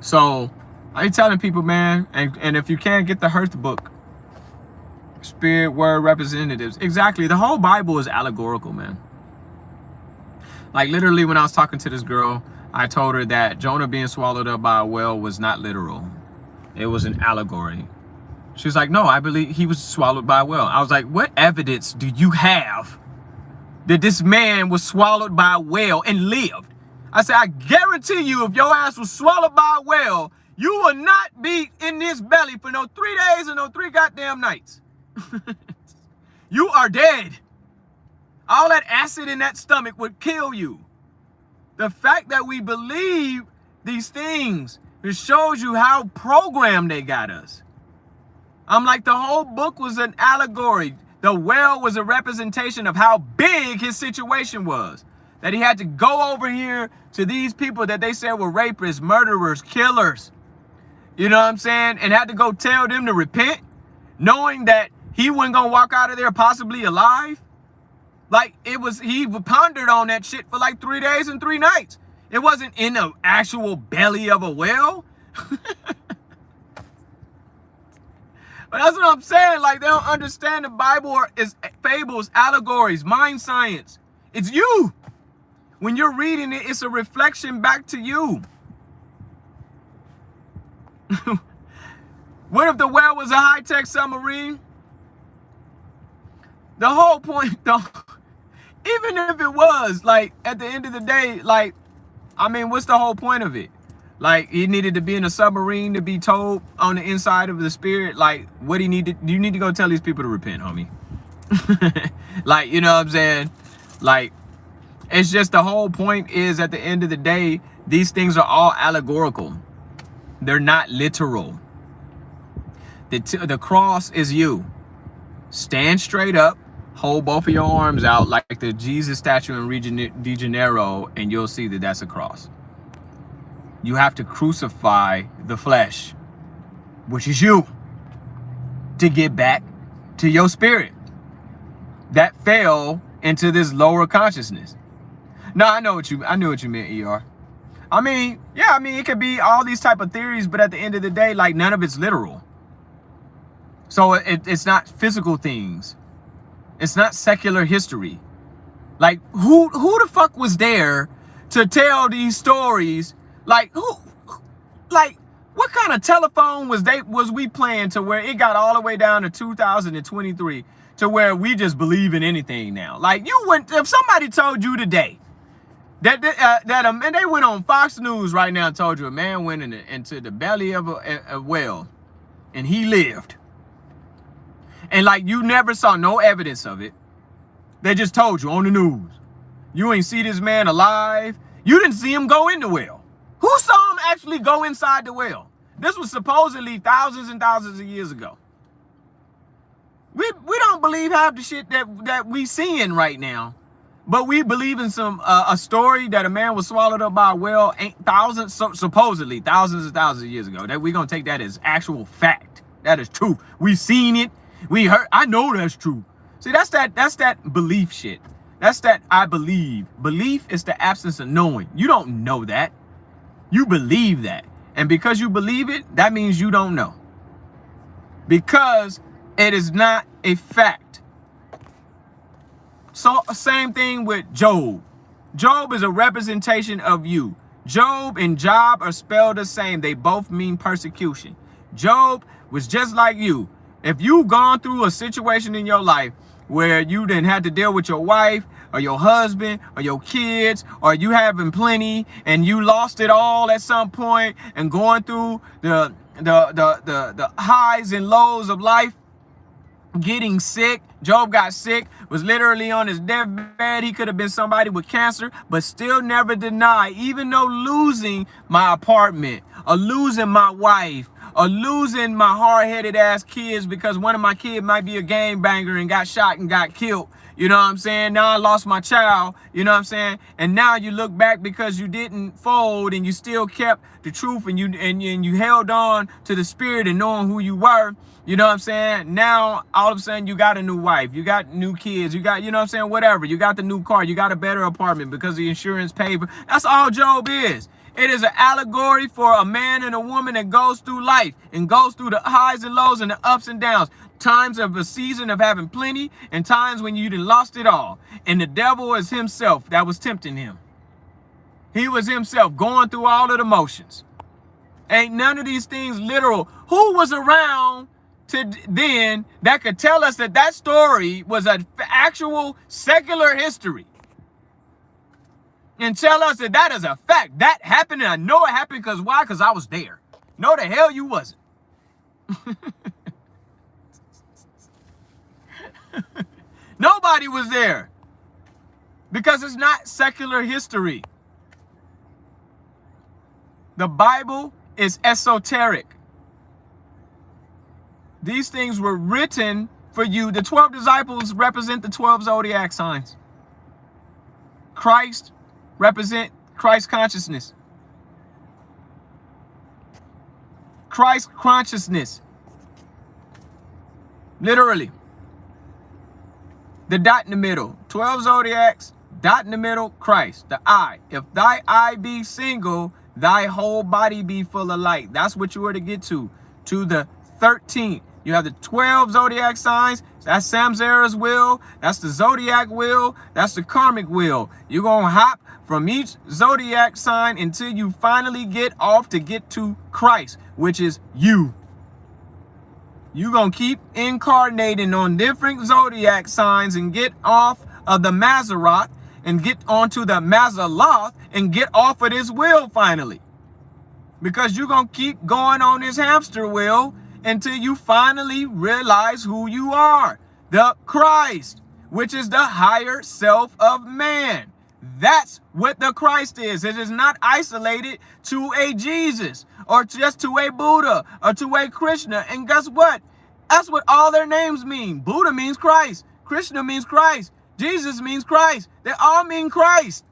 So I'm telling people, man, and if you can't get the Hearth book, Spirit Word Representatives. Exactly. The whole Bible is allegorical, man. Like, literally, when I was talking to this girl, I told her that Jonah being swallowed up by a whale was not literal. It was an allegory. She was like, no, I believe he was swallowed by a whale. I was like, what evidence do you have that this man was swallowed by a whale and lived? I said, I guarantee you, if your ass was swallowed by a whale, you will not be in this belly for no 3 days and no 3 goddamn nights. You are dead. All that acid in that stomach would kill you. The fact that we believe these things, it shows you how programmed they got us. I'm like, the whole book was an allegory. The whale was a representation of how big his situation was. That he had to go over here to these people that they said were rapists, murderers, killers. You know what I'm saying? And had to go tell them to repent, knowing that he wasn't going to walk out of there possibly alive. Like, he pondered on that shit for like 3 days and 3 nights. It wasn't in the actual belly of a whale. But that's what I'm saying. Like, they don't understand the Bible is fables, allegories, mind science. It's you. When you're reading it, it's a reflection back to you. What if the whale was a high-tech submarine? The whole point, though, even if it was, like, at the end of the day, like, I mean, what's the whole point of it? Like, he needed to be in a submarine to be told on the inside of the spirit, like, what he needed. You need to go tell these people to repent, homie. Like, you know what I'm saying? Like, it's just the whole point is, at the end of the day, these things are all allegorical. They're not literal. The cross is you. Stand straight up. Hold both of your arms out like the Jesus statue in Rio de Janeiro, and you'll see that that's a cross. You have to crucify the flesh, which is you, to get back to your spirit that fell into this lower consciousness. No, I knew what you meant, ER. I mean, yeah, it could be all these type of theories, but at the end of the day, like, none of it's literal. So it's not physical things. It's not secular history. Like, who the fuck was there to tell these stories? Like, what kind of telephone was we playing to where it got all the way down to 2023 to where we just believe in anything now? Like, if somebody told you today that and they went on Fox News right now and told you a man went into the belly of a whale and he lived. And, like, you never saw no evidence of it. They just told you on the news. You ain't see this man alive. You didn't see him go in the whale. Who saw him actually go inside the whale? This was supposedly thousands and thousands of years ago. We don't believe half the shit that we seeing right now. But we believe in some a story that a man was swallowed up by a whale supposedly thousands and thousands of years ago. That we're gonna take that as actual fact. That is true. We've seen it. We heard. I know that's true. See, that's that belief shit. That's that I believe. Belief is the absence of knowing. You don't know that. You believe that. And because you believe it, that means you don't know. Because it is not a fact. So same thing with Job. Job is a representation of you. Job and Job are spelled the same. They both mean persecution. Job was just like you. If you've gone through a situation in your life where you didn't have to deal with your wife or your husband or your kids, or you having plenty and you lost it all at some point and going through the highs and lows of life, getting sick. Job got sick, was literally on his deathbed. He could have been somebody with cancer, but still never denied, even though losing my apartment or losing my wife or losing my hard-headed ass kids because one of my kids might be a gangbanger and got shot and got killed. You know what I'm saying? Now I lost my child, you know what I'm saying? And now you look back because you didn't fold and you still kept the truth and you held on to the spirit and knowing who you were. You know what I'm saying? Now, all of a sudden, you got a new wife. You got new kids. You got, you know what I'm saying? Whatever. You got the new car. You got a better apartment because the insurance paid for. That's all Job is. It is an allegory for a man and a woman that goes through life and goes through the highs and lows and the ups and downs. Times of a season of having plenty and times when you done lost it all. And the devil is himself that was tempting him. He was himself going through all of the motions. Ain't none of these things literal. Who was around to then that could tell us that that story was an actual secular history and tell us that that is a fact? That happened, and I know it happened because why? Because I was there. No, the hell you wasn't. Nobody was there because it's not secular history. The Bible is esoteric. These things were written for you. The 12 disciples represent the 12 zodiac signs. Christ represent Christ consciousness. Christ consciousness. Literally. The dot in the middle. 12 zodiacs, dot in the middle, Christ. The eye. If thy eye be single, thy whole body be full of light. That's what you were to get to the 13th. You have the 12 zodiac signs. That's Samsara's wheel. That's the zodiac wheel. That's the karmic wheel. You're going to hop from each zodiac sign until you finally get off to get to Christ, which is you. You're going to keep incarnating on different zodiac signs and get off of the Mazzaroth and get onto the Mazaloth and get off of this wheel finally. Because you're going to keep going on this hamster wheel until you finally realize who you are. The Christ, which is the higher self of man. That's what the Christ is. It is not isolated to a Jesus or just to a Buddha or to a Krishna. And guess what? That's what all their names mean. Buddha means Christ. Krishna means Christ. Jesus means Christ. They all mean Christ.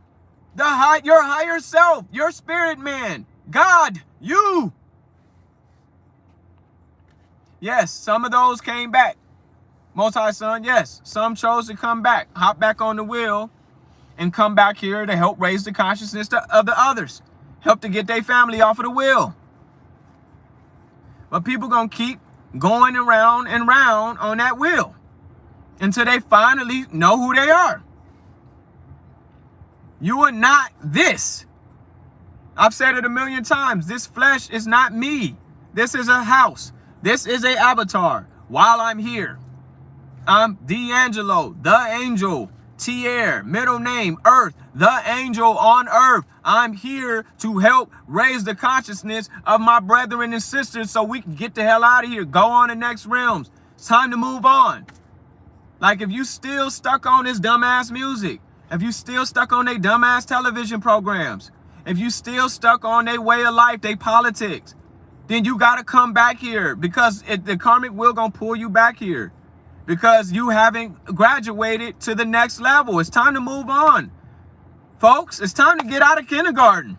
Your higher self, your spirit man, God, you. Yes, some of those came back. Most High Son, yes. Some chose to come back, hop back on the wheel, and come back here to help raise the consciousness of the others. Help to get their family off of the wheel. But people going to keep going around and round on that wheel until they finally know who they are. You are not this. I've said it a million times. This flesh is not me. This is a house. This is a avatar while I'm here. I'm D'Angelo, the angel, Tier, middle name, Earth, the angel on Earth. I'm here to help raise the consciousness of my brethren and sisters so we can get the hell out of here. Go on the next realms. It's time to move on. Like if you still stuck on this dumbass music, if you still stuck on their dumbass television programs, if you still stuck on their way of life, their politics, then you got to come back here because the karmic wheel going to pull you back here. because you haven't graduated to the next level. It's time to move on. Folks, it's time to get out of kindergarten.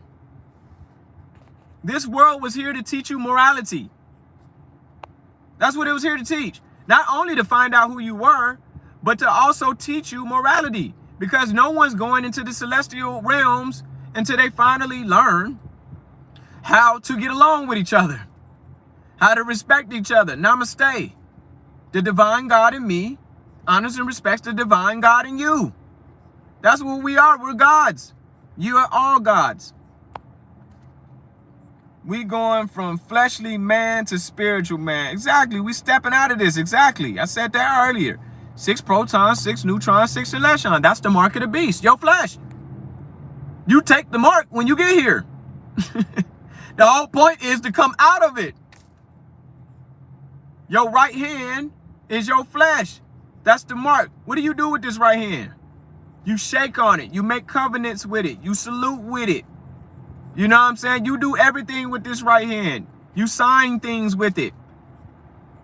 This world was here to teach you morality. That's what it was here to teach. Not only to find out who you were, but to also teach you morality. Because no one's going into the celestial realms until they finally learn how to get along with each other, how to respect each other. Namaste. The divine God in me honors and respects the divine God in you. That's what we are. We're gods. You are all gods. We going from fleshly man to spiritual man. Exactly. We stepping out of this. Exactly. I said that earlier. 6 protons, 6 neutrons, 6 electrons. That's the mark of the beast. Your flesh. You take the mark when you get here. The whole point is to come out of it. Your right hand is your flesh. That's the mark. What do you do with this right hand? You shake on it. You make covenants with it. You salute with it. You know what I'm saying? You do everything with this right hand. You sign things with it.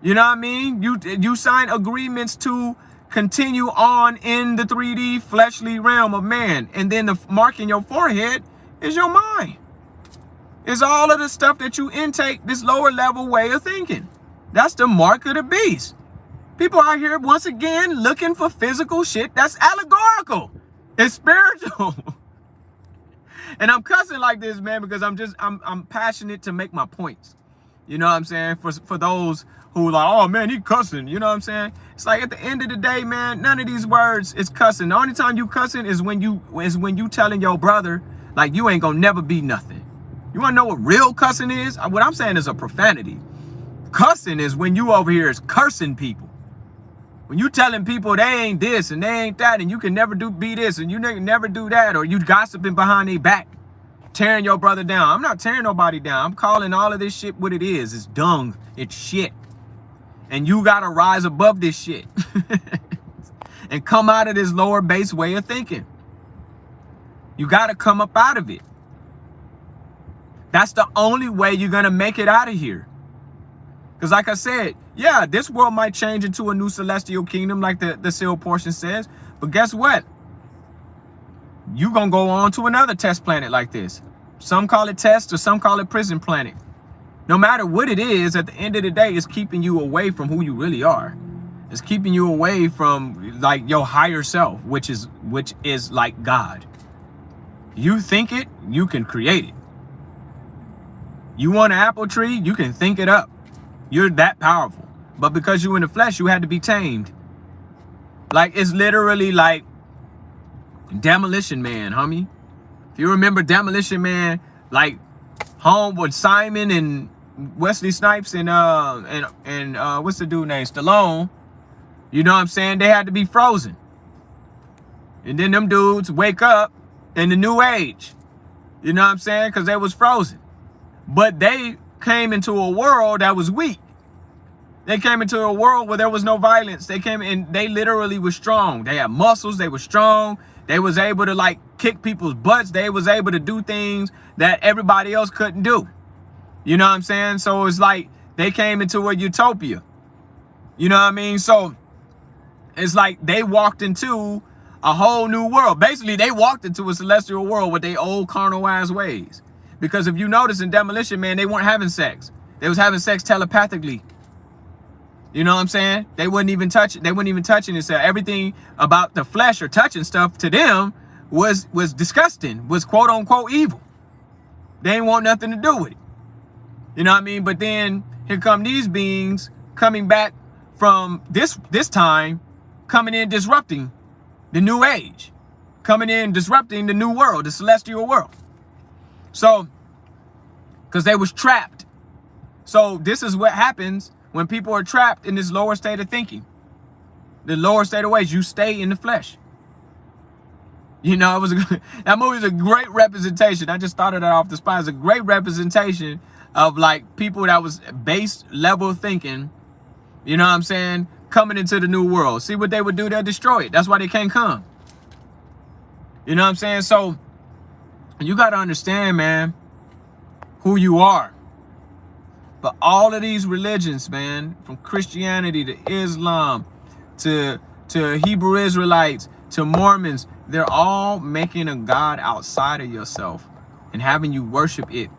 You know what I mean? You sign agreements to continue on in the 3D fleshly realm of man. And then the mark in your forehead is your mind. It's all of the stuff that you intake, this lower level way of thinking. That's the mark of the beast. People out here, once again, looking for physical shit that's allegorical. It's spiritual. And I'm cussing like this, man, because I'm passionate to make my points. You know what I'm saying? For those who like, oh man, he cussing. You know what I'm saying? It's like at the end of the day, man, none of these words is cussing. The only time you cussing is when you telling your brother, like, you ain't gonna never be nothing. You wanna know what real cussing is? What I'm saying is a profanity. Cussing is when you over here is cursing people. When you telling people they ain't this and they ain't that, and you can never be this and you never do that, or you gossiping behind their back, tearing your brother down. I'm not tearing nobody down. I'm calling all of this shit what it is. It's dung. It's shit. And you gotta rise above this shit and come out of this lower base way of thinking. You gotta come up out of it. That's the only way you're gonna make it out of here. Because like I said, yeah, this world might change into a new celestial kingdom like the seal portion says. But guess what? You're going to go on to another test planet like this. Some call it test or some call it prison planet. No matter what it is, at the end of the day, it's keeping you away from who you really are. It's keeping you away from like your higher self, which is like God. You think it, you can create it. You want an apple tree, you can think it up. You're that powerful. But because you're in the flesh, you had to be tamed. Like, it's literally like Demolition Man, homie. If you remember Demolition Man, like home with Simon and Wesley Snipes and what's the dude name? Stallone. You know what I'm saying? They had to be frozen. And then them dudes wake up in the new age. You know what I'm saying? Because they was frozen. But they came into a world that was weak. They came into a world where there was no violence. They came and they literally were strong. They had muscles. They were strong. They was able to like kick people's butts. They was able to do things that everybody else couldn't do. You know what I'm saying? So it's like they came into a utopia. You know what I mean? So it's like they walked into a whole new world. Basically, they walked into a celestial world with their old carnal ass ways. Because if you notice in Demolition Man, they weren't having sex. They was having sex telepathically. You know what I'm saying? They wouldn't even touch it. They wouldn't even touching it. So everything about the flesh or touching stuff to them was disgusting, was quote unquote evil. They didn't want nothing to do with it. You know what I mean? But then here come these beings coming back from this time, coming in disrupting the new age, coming in disrupting the new world, the celestial world. So, because they was trapped. So this is what happens when people are trapped in this lower state of thinking. The lower state of ways, you stay in the flesh. You know, that movie is a great representation. I just started that off the spot. It's a great representation of like people that was base level thinking, you know what I'm saying, coming into the new world. See what they would do, they'll destroy it. That's why they can't come. You know what I'm saying? So you got to understand, man, who you are. But all of these religions, man, from Christianity to Islam, to Hebrew Israelites, to Mormons, they're all making a God outside of yourself and having you worship it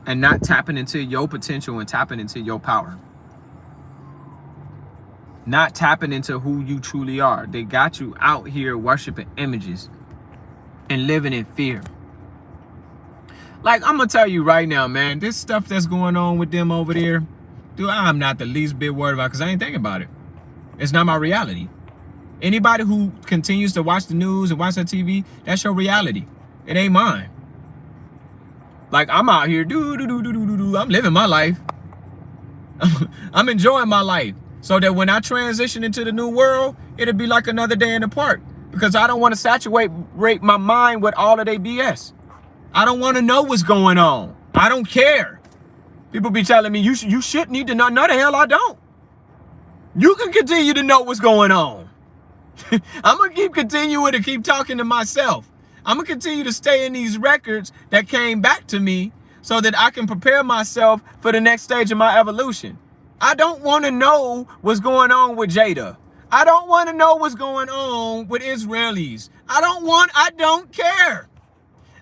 and not tapping into your potential and tapping into your power. Not tapping into who you truly are. They got you out here worshiping images and living in fear. Like, I'm gonna tell you right now, man, this stuff that's going on with them over there, dude, I'm not the least bit worried about, because I ain't thinking about it. It's not my reality. Anybody who continues to watch the news and watch that TV, that's your reality. It ain't mine. Like, I'm out here, I'm living my life. I'm enjoying my life. So that when I transition into the new world, it'll be like another day in the park. Because I don't want to saturate my mind with all of their BS. I don't want to know what's going on. I don't care. People be telling me, you should need to know. No, the hell I don't. You can continue to know what's going on. I'm going to continuing to keep talking to myself. I'm going to continue to stay in these records that came back to me so that I can prepare myself for the next stage of my evolution. I don't want to know what's going on with Jada. I don't want to know what's going on with Israelis. I don't care.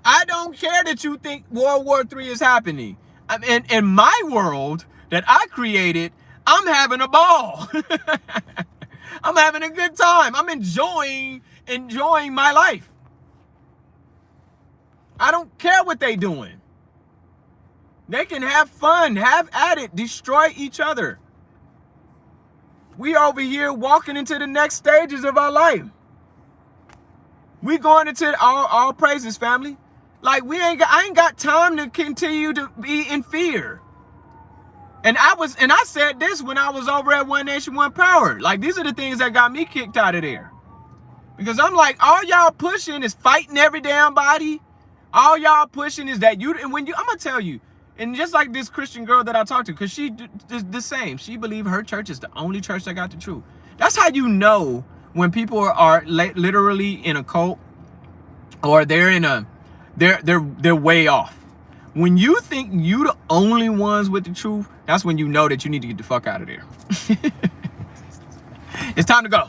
I don't care that you think World War III is happening. In my world that I created, I'm having a ball. I'm having a good time. I'm enjoying my life. I don't care what they doing. They can have fun, have at it, destroy each other. We over here walking into the next stages of our life. We going into all praises, family. Like, I ain't got time to continue to be in fear. And I said this when I was over at One Nation, One Power. Like, these are the things that got me kicked out of there. Because I'm like, all y'all pushing is fighting every damn body. All y'all pushing is that I'm gonna tell you, and just like this Christian girl that I talked to, because she is the same. She believed her church is the only church that got the truth. That's how you know when people are literally in a cult, or they're way off. When you think you the only ones with the truth, that's when you know that you need to get the fuck out of there. It's time to go.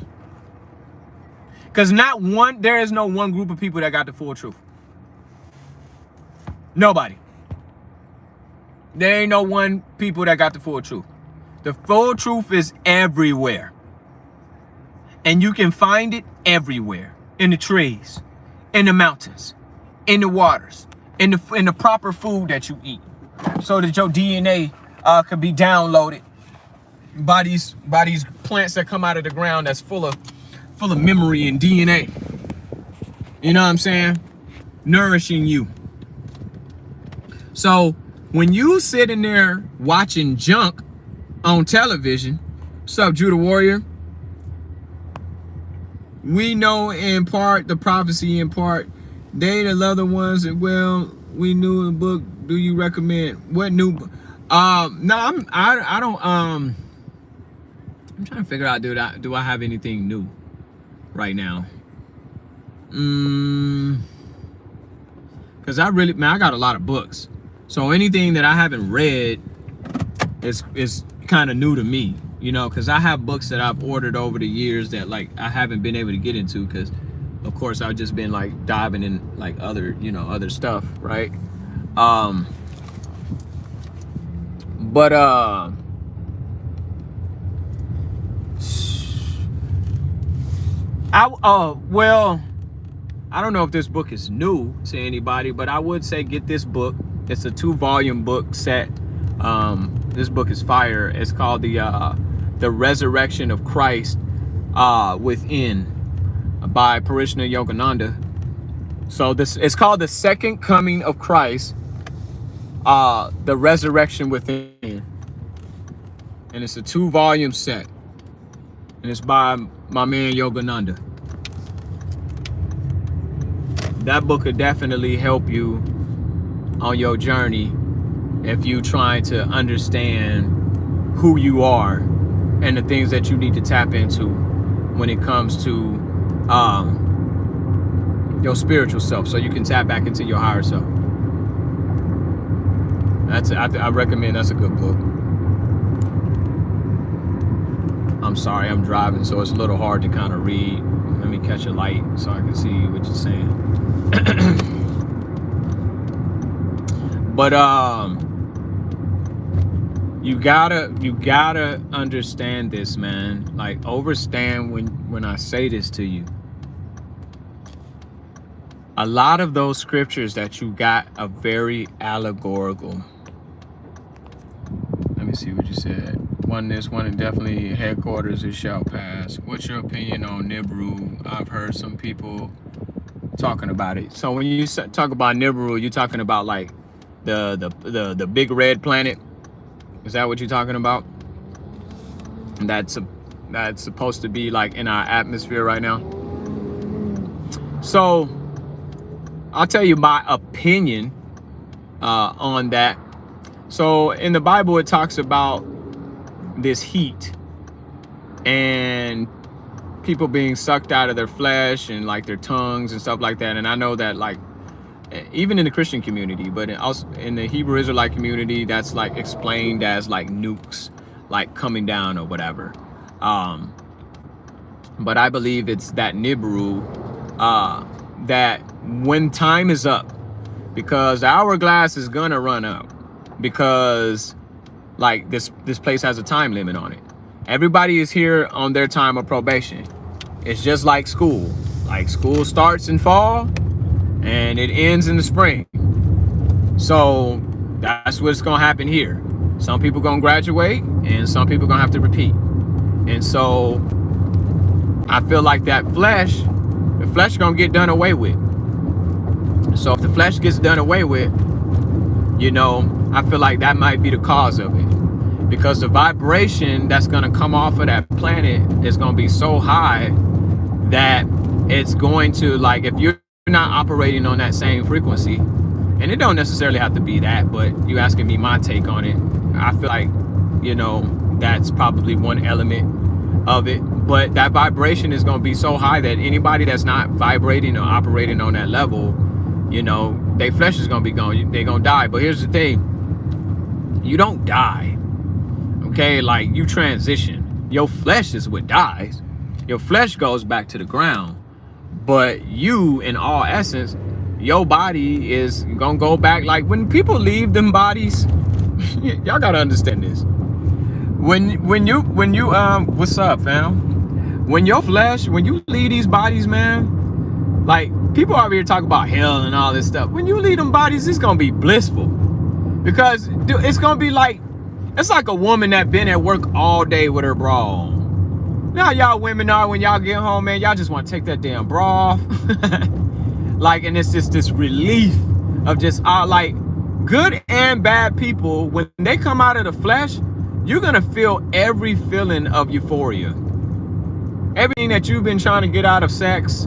Because there is no one group of people that got the full truth. Nobody. There ain't no one people that got the full truth. The full truth is everywhere. And you can find it everywhere. In the trees, in the mountains, in the waters, in the proper food that you eat. So that your DNA could be downloaded by these plants that come out of the ground that's full of memory and DNA. You know what I'm saying? Nourishing you. So when you sitting there watching junk on television, what's up, Judah Warrior? We know in part the prophecy, in part they the other ones that, well, we knew in the book. Do you recommend what new? No, I don't. I'm trying to figure out, do I have anything new right now? Because I got a lot of books. So anything that I haven't read is kind of new to me, you know, because I have books that I've ordered over the years that, like, I haven't been able to get into because, of course, I've just been, like, diving in, like, other stuff, right? Well, I don't know if this book is new to anybody, but I would say get this book. It's a 2-volume book set. This book is fire. It's called The Resurrection of Christ Within by Parishna Yogananda. So it's called The Second Coming of Christ, The Resurrection Within. And it's a 2-volume set. And it's by my man Yogananda. That book could definitely help you on your journey if you trying to understand who you are and the things that you need to tap into when it comes to your spiritual self, so you can tap back into your higher self. I recommend. That's a good book. I'm sorry, I'm driving, so it's a little hard to kind of read. Let me catch a light so I can see what you're saying. But you gotta understand this, man. Like, overstand when I say this to you. A lot of those scriptures that you got are very allegorical. Let me see what you said. One and definitely headquarters, it shall pass. What's your opinion on Nibiru? I've heard some people talking about it. So when you talk about Nibiru, you're talking about like the big red planet. Is that what you're talking about? That's supposed to be like in our atmosphere right now. So I'll tell you my opinion on that. So in the Bible, it talks about this heat and people being sucked out of their flesh and like their tongues and stuff like that. And I know that, like, even in the Christian community, but also in the Hebrew Israelite community, that's like explained as like nukes, like coming down or whatever. But I believe it's that Nibiru, that when time is up, because the hourglass is gonna run up, because like this place has a time limit on it. Everybody is here on their time of probation. It's just like school. Like, school starts in fall and it ends in the spring. So that's what's gonna happen here. Some people gonna graduate and some people gonna have to repeat. And so I feel like that the flesh gonna get done away with. So if the flesh gets done away with, you know, I feel like that might be the cause of it. Because the vibration that's gonna come off of that planet is gonna be so high that it's going to, like, if you're not operating on that same frequency, and it don't necessarily have to be that, but you asking me my take on it, I feel like, you know, that's probably one element of it. But that vibration is going to be so high that anybody that's not vibrating or operating on that level, you know, their flesh is going to be gone. They're going to die. But here's the thing. You don't die. Okay? Like, you transition. Your flesh is what dies. Your flesh goes back to the ground. But you, in all essence, your body is going to go back. Like, when people leave them bodies, y'all got to understand this. When you what's up, fam? When your flesh, when you leave these bodies, man, like, people over here talk about hell and all this stuff. When you leave them bodies, it's gonna be blissful, because dude, it's gonna be like, it's like a woman that been at work all day with her bra on. Now y'all women are, when y'all get home, man, y'all just want to take that damn bra off. Like, and it's just this relief of just like, good and bad people, when they come out of the flesh, you're gonna feel every feeling of euphoria. Everything that you've been trying to get out of sex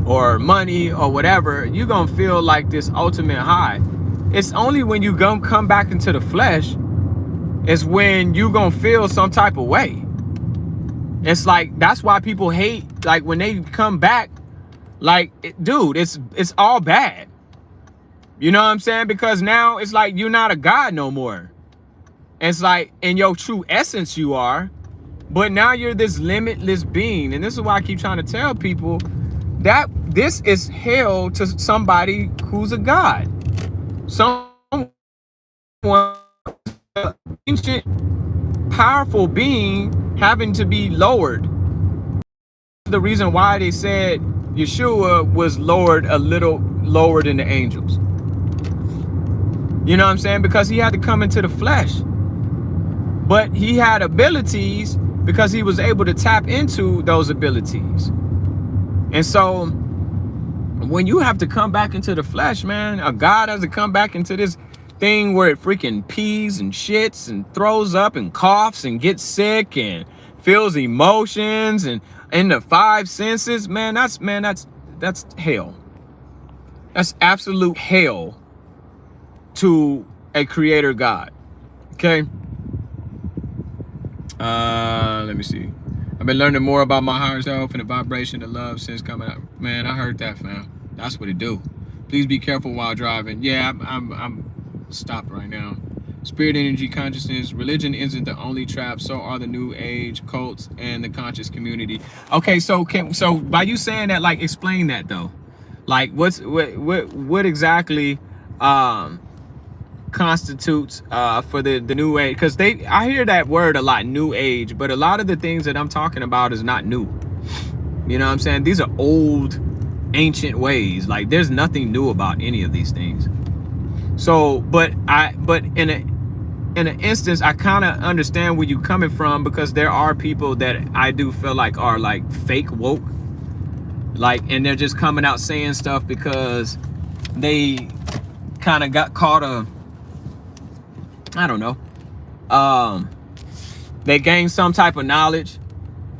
or money or whatever, you're gonna feel like this ultimate high. It's only when you come back into the flesh is when you gonna feel some type of way. It's like, that's why people hate, like, when they come back, like, dude, it's all bad. You know what I'm saying? Because now it's like, you're not a god no more. It's like, in your true essence you are, but now you're this limitless being. And this is why I keep trying to tell people that this is hell to somebody who's a god. Someone, ancient, powerful being having to be lowered. The reason why they said Yeshua was lowered a little lower than the angels. You know what I'm saying? Because he had to come into the flesh. But he had abilities because he was able to tap into those abilities. And so when you have to come back into the flesh, man, a God has to come back into this thing where it freaking pees and shits and throws up and coughs and gets sick and feels emotions and in the five senses, man, that's hell. That's absolute hell to a creator God. Okay. Let me see. I've been learning more about my higher self and the vibration of love since coming up. Man, I heard that, fam. That's what it do. Please be careful while driving. Yeah, I'm stopped right now. Spirit energy consciousness. Religion isn't the only trap. So are the new age cults and the conscious community. Okay, so by you saying that, like, explain that though. Like, what exactly constitutes for the new age? Because I hear that word a lot, new age, but a lot of the things that I'm talking about is not new. You know what I'm saying? These are old, ancient ways. Like, there's nothing new about any of these things. So, but in an instance, I kind of understand where you're coming from, because there are people that I do feel like are like fake woke, like, and they're just coming out saying stuff because they kind of got caught I don't know, they gained some type of knowledge.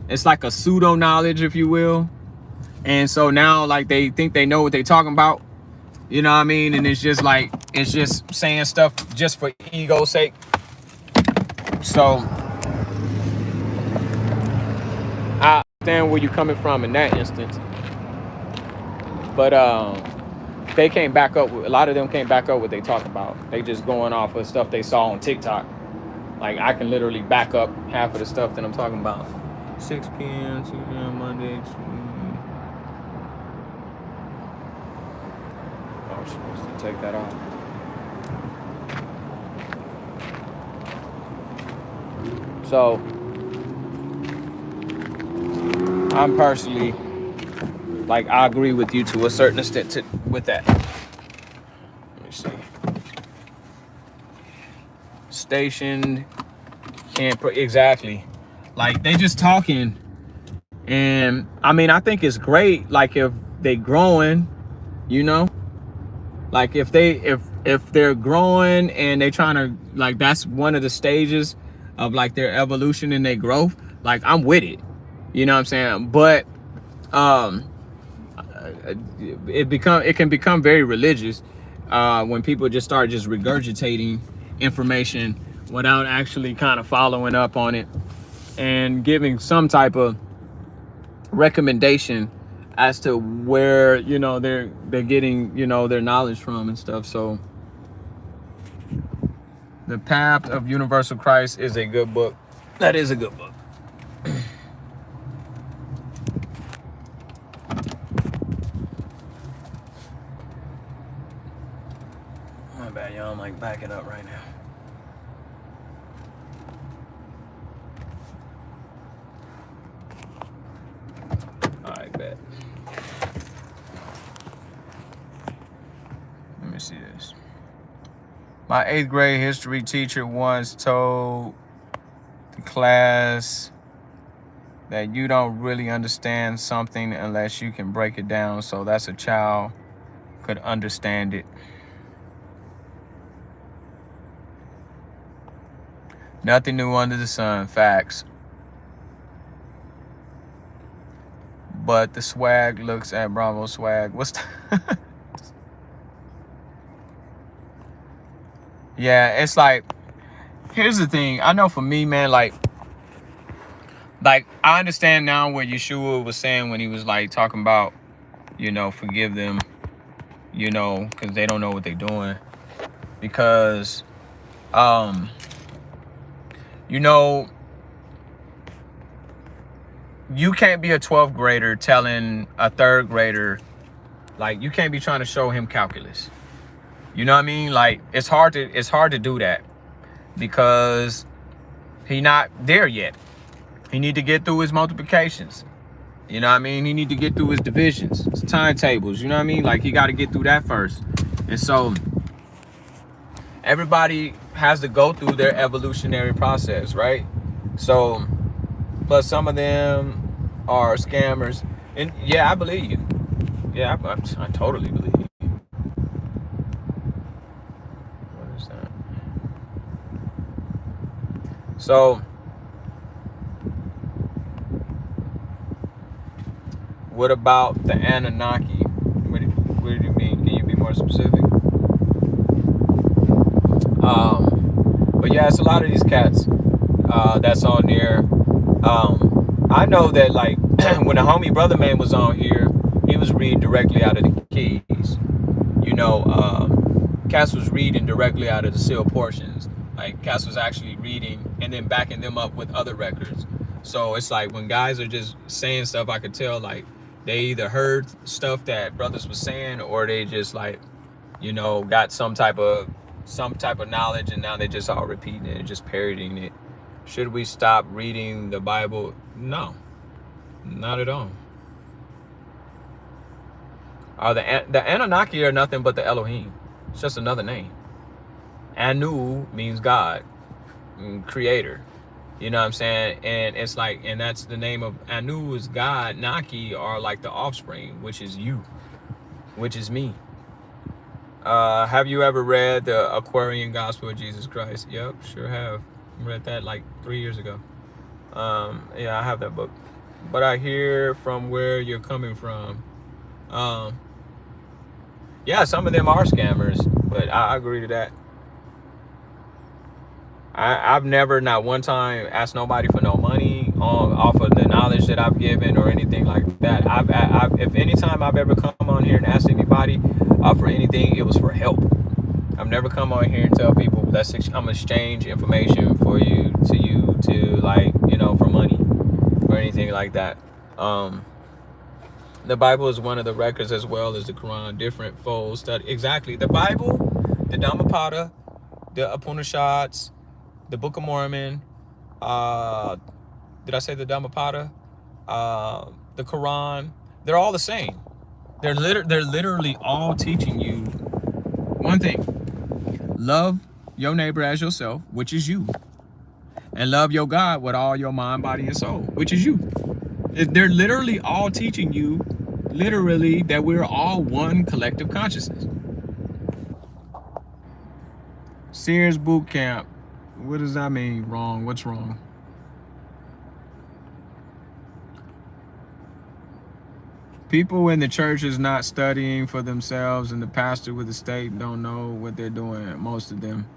It's like a pseudo knowledge, if you will, and so now, like, they think they know what they're talking about. You know what I mean? And it's just like, it's just saying stuff just for ego's sake. So I understand where you're coming from in that instance. But they can't back up. A lot of them can't back up what they talk about. They just going off of stuff they saw on TikTok. Like, I can literally back up half of the stuff that I'm talking about. 6 p.m. 2 p.m. Monday. Oh, supposed to take that off. So I'm personally, like, I agree with you to a certain extent with that. Let me see. Stationed, can't exactly. Like, they just talking, and I mean, I think it's great. Like, if they growing, you know, like if they're growing and they trying to, like, that's one of the stages of like their evolution and their growth. Like, I'm with it. You know what I'm saying? But it can become very religious when people just start just regurgitating information without actually kind of following up on it and giving some type of recommendation as to where, you know, they're getting, you know, their knowledge from and stuff. So The Path of Universal Christ is a good book. That is a good book. My bad, y'all. I'm like backing up right now. All right, bet. Let me see this. My 8th grade history teacher once told the class that you don't really understand something unless you can break it down so that's a child could understand it. Nothing new under the sun, facts. But the swag looks at Bravo swag. What's the Yeah, it's like, here's the thing. I know for me, man, like I understand now what Yeshua was saying when he was like talking about, you know, forgive them, you know, because they don't know what they're doing. Because, you know, you can't be a 12th grader telling a 3rd grader, like, you can't be trying to show him calculus. You know what I mean? Like, it's hard to do that because he not there yet. He need to get through his multiplications. You know what I mean? He need to get through his divisions, his timetables. You know what I mean? Like, he got to get through that first. And so everybody has to go through their evolutionary process, right? So, plus some of them are scammers. And yeah, I believe you. Yeah, I totally believe you. What is that? So, what about the Anunnaki? What do you mean? Can you be more specific? But yeah, it's a lot of these cats that's on there. I know that, like, when the homie Brother Man was on here, he was reading directly out of the keys. You know, cats was reading directly out of the sealed portions. Like cats was actually reading and then backing them up with other records. So it's like when guys are just saying stuff, I could tell like they either heard stuff that brothers was saying, or they just like, you know, got some type of knowledge, and now they just all repeating it and just parodying it. Should we stop reading the Bible? No, not at all. The Anunnaki are nothing but the Elohim. It's just another name. Anu means God, creator. You know what I'm saying? And it's like, and that's the name of Anu is God. Naki are like the offspring, which is you, which is me. Have you ever read the Aquarian Gospel of Jesus Christ? Yep, sure have. Read that like 3 years ago. Yeah, I have that book. But I hear from where you're coming from. Yeah, some of them are scammers, but I agree to that. I've never, not one time, asked nobody for no money off of the knowledge that I've given or anything like that. If any time I've ever come on here and asked anybody for anything, it was for help. I've never come on here and tell people I'm exchange information for you to like, you know, for money or anything like that. The Bible is one of the records, as well as the Quran, different folds study. Exactly. The Bible, the Dhammapada, the Upanishads, the Book of Mormon, did I say the Dhammapada? The Quran, they're all the same. They're literally all teaching you one thing: love your neighbor as yourself, which is you, and love your God with all your mind, body, and soul, which is you. They're literally all teaching you, literally, that we're all one collective consciousness. Sears Boot Camp. What does that mean? Wrong. What's wrong? People in the church is not studying for themselves, and the pastor with the state don't know what they're doing, most of them.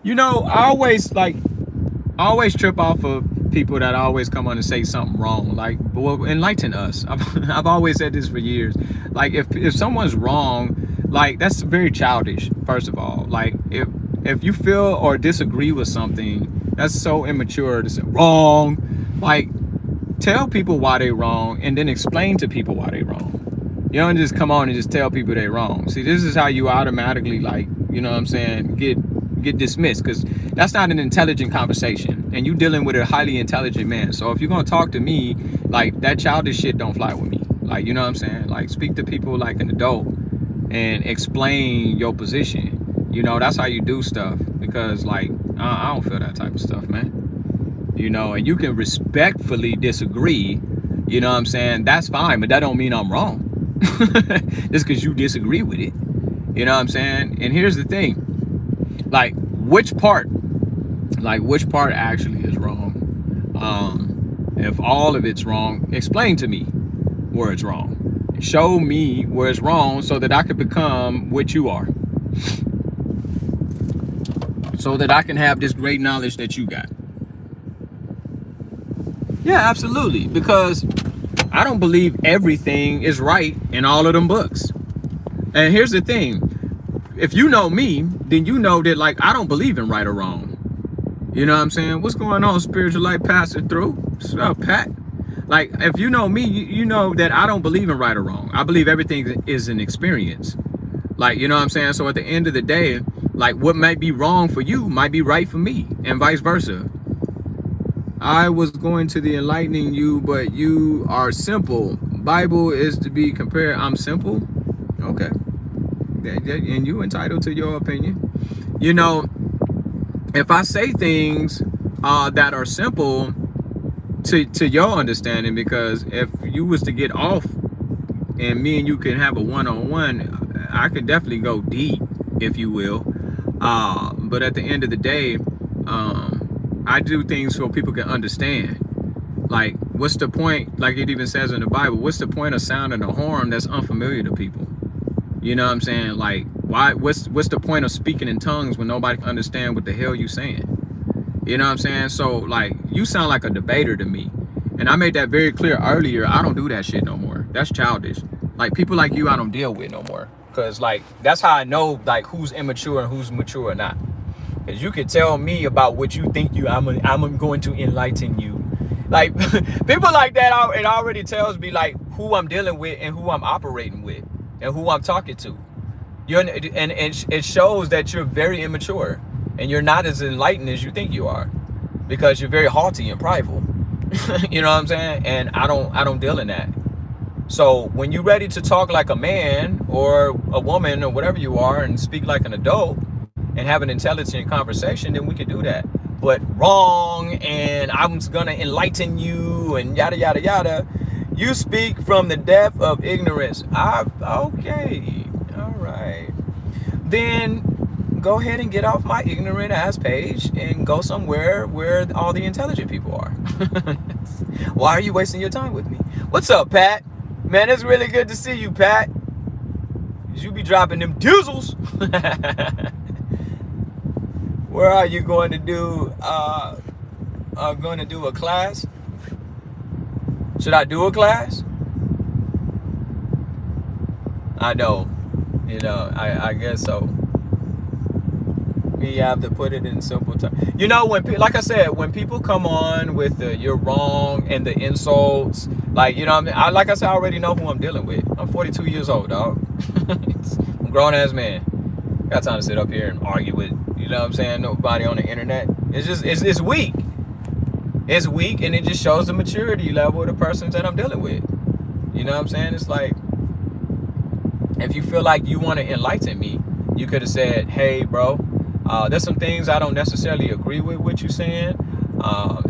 You know, I always trip off of people that always come on and say something wrong. Like, well, enlighten us. I've always said this for years. Like, if someone's wrong, like, that's very childish, first of all. Like, if you feel or disagree with something, that's so immature to say wrong. Like, tell people why they're wrong, and then explain to people why they're wrong. You don't just come on and just tell people they're wrong. See, this is how you automatically, like, you know what I'm saying, get dismissed, because that's not an intelligent conversation, and you dealing with a highly intelligent man. So if you're gonna talk to me, like, that childish shit don't fly with me. Like, you know what I'm saying? Like, speak to people like an adult and explain your position. You know, that's how you do stuff, because like I don't feel that type of stuff, man. You know, and you can respectfully disagree, you know what I'm saying? That's fine, but that don't mean I'm wrong. Just because you disagree with it. You know what I'm saying? And here's the thing. Like, which part actually is wrong? If all of it's wrong, explain to me where it's wrong. Show me where it's wrong so that I can become what you are. So that I can have this great knowledge that you got. Yeah, absolutely. Because I don't believe everything is right in all of them books. And here's the thing. If you know me, then you know that, like, I don't believe in right or wrong. You know what I'm saying? What's going on, Spiritual Light Pastor through? What's up, Pat? Like, if you know me, you know that I don't believe in right or wrong. I believe everything is an experience. Like, you know what I'm saying? So at the end of the day, like, what might be wrong for you might be right for me, and vice versa. I was going to the enlightening you, but you are simple. Bible is to be compared. I'm simple? Okay. And you entitled to your opinion. You know, if I say things that are simple to your understanding, because if you was to get off and me and you can have a one-on-one, I could definitely go deep, if you will. But at the end of the day, I do things so people can understand. Like, what's the point? Like it even says in the Bible, what's the point of sounding a horn that's unfamiliar to people? You know what I'm saying? Like, why? What's the point of speaking in tongues when nobody can understand what the hell you saying? You know what I'm saying? So, like, you sound like a debater to me. And I made that very clear earlier. I don't do that shit no more. That's childish. Like, people like you, I don't deal with no more. Because like that's how I know like who's immature and who's mature or not. Because you could tell me about what you think I'm going to enlighten you. Like people like that, it already tells me like who I'm dealing with and who I'm operating with and who I'm talking to. And it shows that you're very immature and you're not as enlightened as you think you are, because you're very haughty and prideful. You know what I'm saying? And I don't deal in that. So when you're ready to talk like a man or a woman or whatever you are and speak like an adult and have an intelligent conversation, then we can do that. But wrong, and I'm gonna enlighten you and yada yada yada. You speak from the depth of ignorance. Okay, all right. Then go ahead and get off my ignorant ass page and go somewhere where all the intelligent people are. Why are you wasting your time with me? What's up, Pat? Man, it's really good to see you, Pat. You be dropping them diesels. Where are you going to do? Going to do a class? Should I do a class? I know. You know, I guess so. You have to put it in simple terms. You know, like I said, when people come on with the "you're wrong" and the insults, like, you know what I mean? Like I said, I already know who I'm dealing with. I'm 42 years old, dog. I'm a grown ass man. Got time to sit up here and argue with, you know what I'm saying, nobody on the internet. It's just, it's weak. It's weak, and it just shows the maturity level of the persons that I'm dealing with. You know what I'm saying? It's like, if you feel like you want to enlighten me, you could have said, hey, bro, there's some things I don't necessarily agree with what you're saying.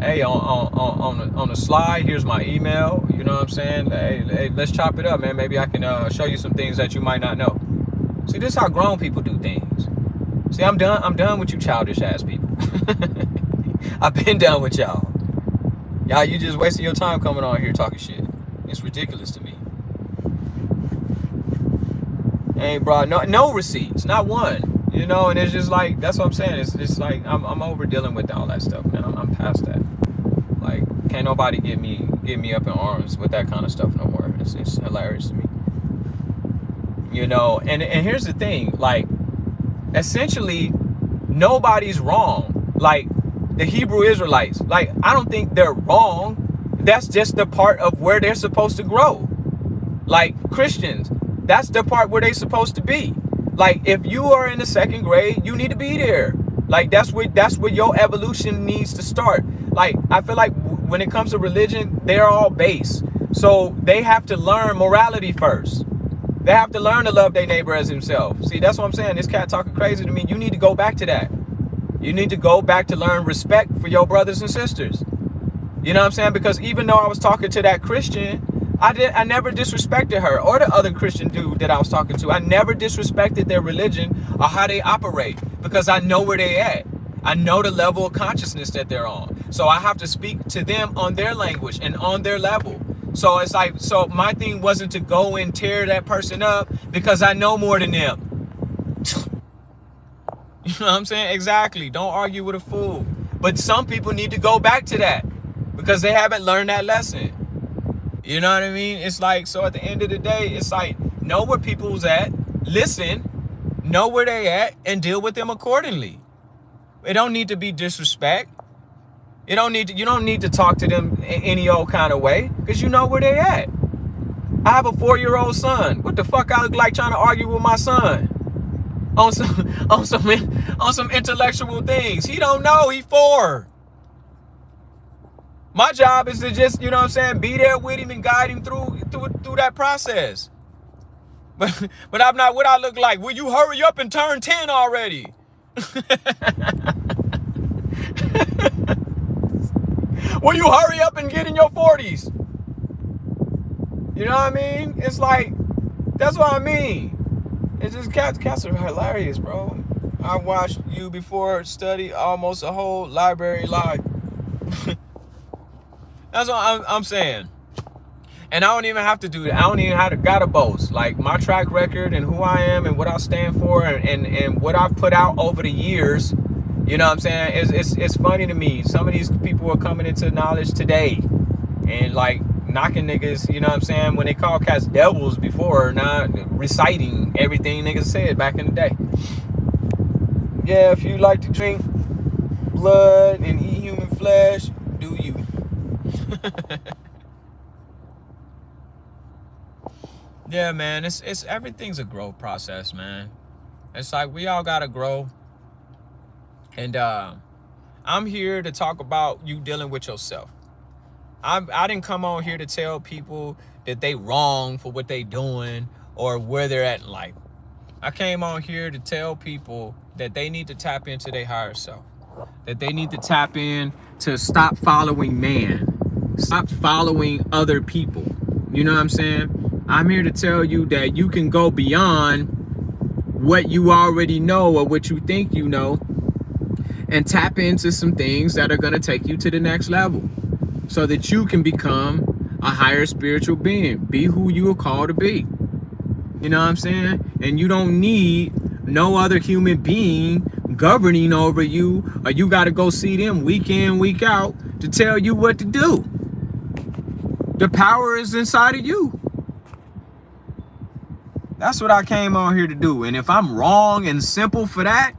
Hey, on the slide, here's my email. You know what I'm saying? Hey, let's chop it up, man. Maybe I can show you some things that you might not know. See, this is how grown people do things. See, I'm done with you childish ass people. I've been done with y'all. Y'all, you just wasting your time coming on here talking shit. It's ridiculous to me. Ain't brought no receipts, not one. You know, and it's just like, that's what I'm saying. It's like I'm over dealing with all that stuff, man. I'm past that. Like, can't nobody get me up in arms with that kind of stuff no more. It's hilarious to me. You know, and here's the thing, like, essentially nobody's wrong. Like, the Hebrew Israelites, like, I don't think they're wrong. That's just the part of where they're supposed to grow. Like, Christians, that's the part where they're supposed to be. Like, if you are in the second grade, you need to be there. Like, that's where your evolution needs to start. Like, I feel like when it comes to religion, they're all base. So they have to learn morality first. They have to learn to love their neighbor as himself. See, that's what I'm saying. This cat talking crazy to me. You need to go back to that. You need to go back to learn respect for your brothers and sisters. You know what I'm saying? Because even though I was talking to that Christian, I never disrespected her or the other Christian dude that I was talking to. I never disrespected their religion or how they operate, because I know where they at. I know the level of consciousness that they're on. So I have to speak to them on their language and on their level. So it's like, so my thing wasn't to go and tear that person up because I know more than them. You know what I'm saying? Exactly. Don't argue with a fool. But some people need to go back to that because they haven't learned that lesson. You know what I mean? It's like, so at the end of the day, it's like, know where people's at, listen, know where they at, and deal with them accordingly. It don't need to be disrespect. You don't need to talk to them any old kind of way, because you know where they at. I have a 4-year-old son. What the fuck I look like trying to argue with my son on some intellectual things? He don't know. He 4. My job is to just, you know what I'm saying, be there with him and guide him through that process. But I'm not what I look like. Will you hurry up and turn 10 already? Will you hurry up and get in your 40s? You know what I mean? It's like, that's what I mean. It's just, cats are hilarious, bro. I watched you before study almost a whole library live. That's what I'm saying. And I don't even have to do that. I don't even gotta boast. Like, my track record and who I am and what I stand for and what I've put out over the years, you know what I'm saying? It's funny to me. Some of these people are coming into knowledge today. And like, knocking niggas, you know what I'm saying, when they call cats devils before, not reciting everything niggas said back in the day. Yeah, if you like to drink blood and eat human flesh, do you. Yeah, man, it's everything's a growth process, man. It's like we all gotta grow. And I'm here to talk about you dealing with yourself. I didn't come on here to tell people that they wrong for what they doing or where they're at in life. I came on here to tell people that they need to tap into their higher self, that they need to tap in to stop following man, stop following other people. You know what I'm saying? I'm here to tell you that you can go beyond what you already know or what you think you know and tap into some things that are going to take you to the next level so that you can become a higher spiritual being, be who you are called to be. You know what I'm saying? And you don't need no other human being governing over you, or you got to go see them week in, week out to tell you what to do. The power is inside of you. That's what I came on here to do. And if I'm wrong and simple for that,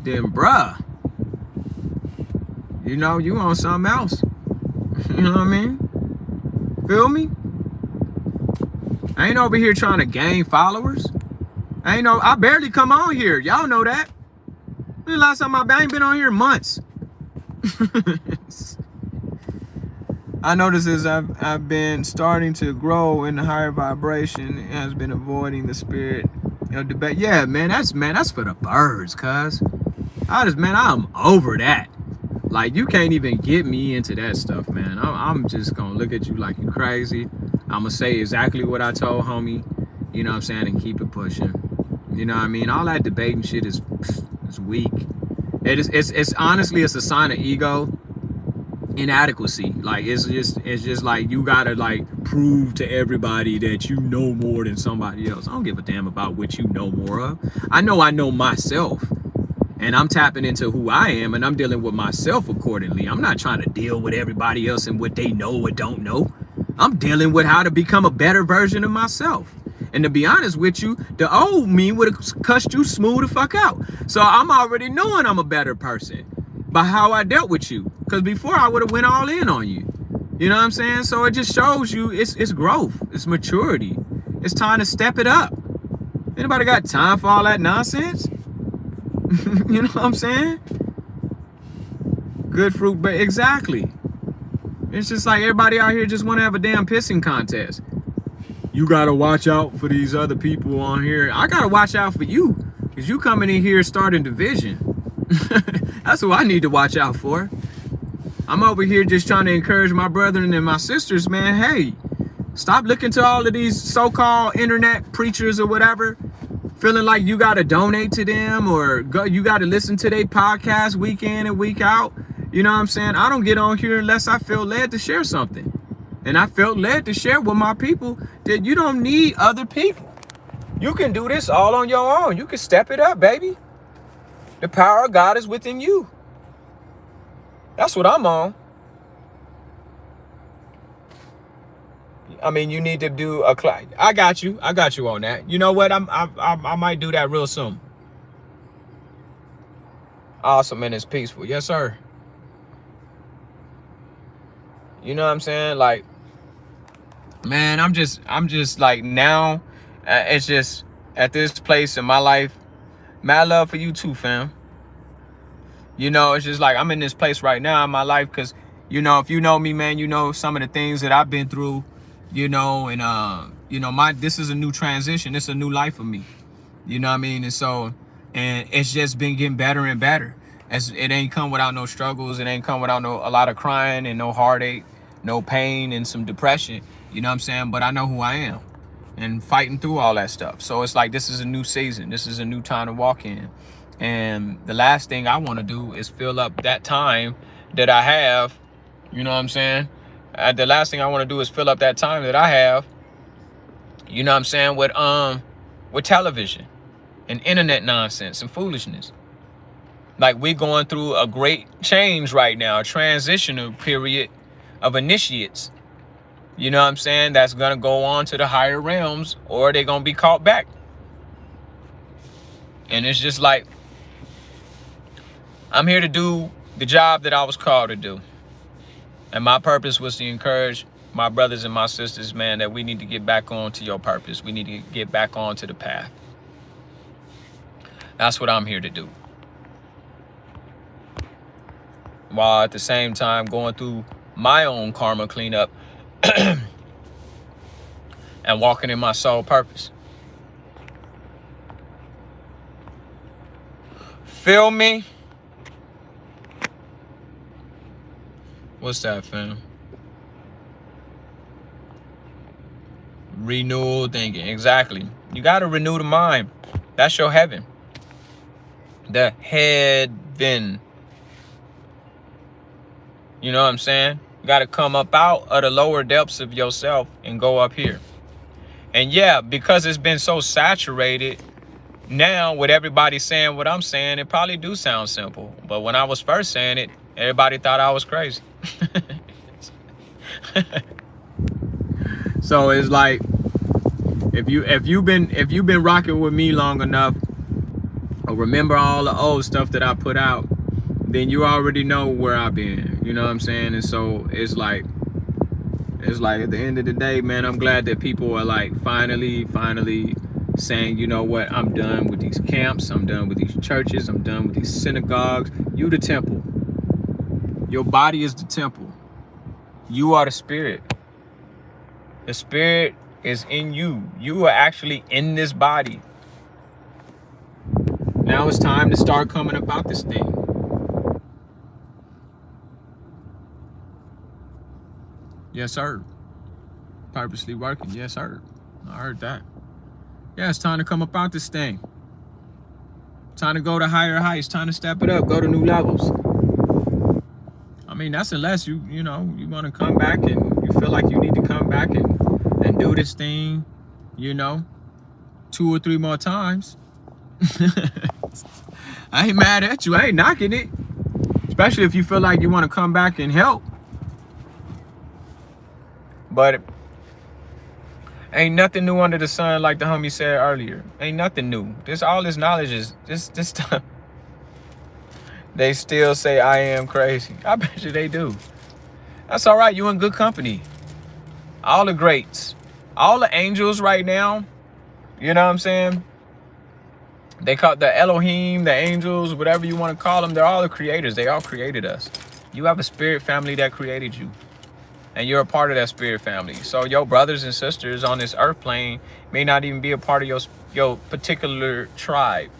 then bruh, you know, you on something else. You know what I mean? Feel me? I ain't over here trying to gain followers. I barely come on here. Y'all know that. The last time I ain't been on here in months. I notice as I've been starting to grow in the higher vibration, it has been avoiding the spirit of debate. Yeah, man, that's for the birds, cuz. I'm over that. Like, you can't even get me into that stuff, man. I'm just gonna look at you like you crazy. I'm gonna say exactly what I told homie, you know what I'm saying, and keep it pushing. You know what I mean? All that debating shit is weak. It's honestly, it's a sign of ego inadequacy. Like, it's just like you gotta like prove to everybody that you know more than somebody else. I don't give a damn about what you know more of. I know myself, and I'm tapping into who I am, and I'm dealing with myself accordingly. I'm not trying to deal with everybody else and what they know or don't know. I'm dealing with how to become a better version of myself. And to be honest with you, the old me would have cussed you smooth the fuck out. So I'm already knowing I'm a better person by how I dealt with you. Because before I would have went all in on you. You know what I'm saying? So it just shows you it's growth. It's maturity. It's time to step it up. Anybody got time for all that nonsense? You know what I'm saying? Good fruit, but exactly. It's just like everybody out here just want to have a damn pissing contest. You gotta watch out for these other people on here. I gotta watch out for you, because you coming in here starting division. That's who I need to watch out for. I'm over here just trying to encourage my brethren and my sisters, man. Hey, stop looking to all of these so-called internet preachers or whatever, feeling like you gotta donate to them or you gotta listen to their podcast week in and week out. You know what I'm saying? I don't get on here unless I feel led to share something. And I felt led to share with my people that you don't need other people. You can do this all on your own. You can step it up, baby. The power of God is within you. That's what I'm on. I mean, you need to do a class. I got you on that. You know what? I might do that real soon. Awesome, and it's peaceful. Yes, sir. You know what I'm saying? Like, man, I'm just like now, it's just at this place in my life, mad love for you too, fam. You know, it's just like I'm in this place right now in my life because, you know, if you know me, man, you know some of the things that I've been through, you know, and, you know, this is a new transition. It's a new life for me. You know what I mean? And so, and it's just been getting better and better. It ain't come without no struggles. It ain't come without a lot of crying and no heartache, no pain and some depression. You know what I'm saying? But I know who I am and fighting through all that stuff. So it's like, this is a new season. This is a new time to walk in. And the last thing I want to do is fill up that time that I have. You know what I'm saying? The last thing I want to do is fill up that time that I have, you know what I'm saying, with television and internet nonsense and foolishness. Like, we're going through a great change right now, a transitional period of initiates. You know what I'm saying? That's going to go on to the higher realms, or they're going to be caught back. And it's just like, I'm here to do the job that I was called to do. And my purpose was to encourage my brothers and my sisters, man, that we need to get back on to your purpose. We need to get back on to the path. That's what I'm here to do. While at the same time going through my own karma cleanup and walking in my soul purpose. Feel me? What's that, fam? Renewal thinking. Exactly. You got to renew the mind. That's your heaven. The heaven. You know what I'm saying? You got to come up out of the lower depths of yourself and go up here. And yeah, because it's been so saturated, now with everybody saying what I'm saying, it probably do sound simple. But when I was first saying it, everybody thought I was crazy. So it's like, if you've been rocking with me long enough, or remember all the old stuff that I put out, then you already know where I've been. You know what I'm saying? And so it's like at the end of the day, man, I'm glad that people are like finally saying, you know what, I'm done with these camps, I'm done with these churches, I'm done with these synagogues. You the temple. Your body is the temple. You are the spirit. The spirit is in you. You are actually in this body. Now it's time to start coming about this thing. Yes, sir. Purposely working. Yes, sir. I heard that. Yeah, it's time to come about this thing. Time to go to higher heights. Time to step it up. Go to new levels. I mean, that's unless you want to come back and you feel like you need to come back and do this thing, 2 or 3 more times. I ain't mad at you. I ain't knocking it. Especially if you feel like you want to come back and help. But ain't nothing new under the sun, like the homie said earlier. Ain't nothing new. All this knowledge is this stuff. They still say I am crazy. I bet you they do. That's all right. You in good company. All the greats, all the angels right now. You know what I'm saying? They call the Elohim, the angels, whatever you want to call them. They're all the creators. They all created us. You have a spirit family that created you. And you're a part of that spirit family. So your brothers and sisters on this earth plane may not even be a part of your particular tribe.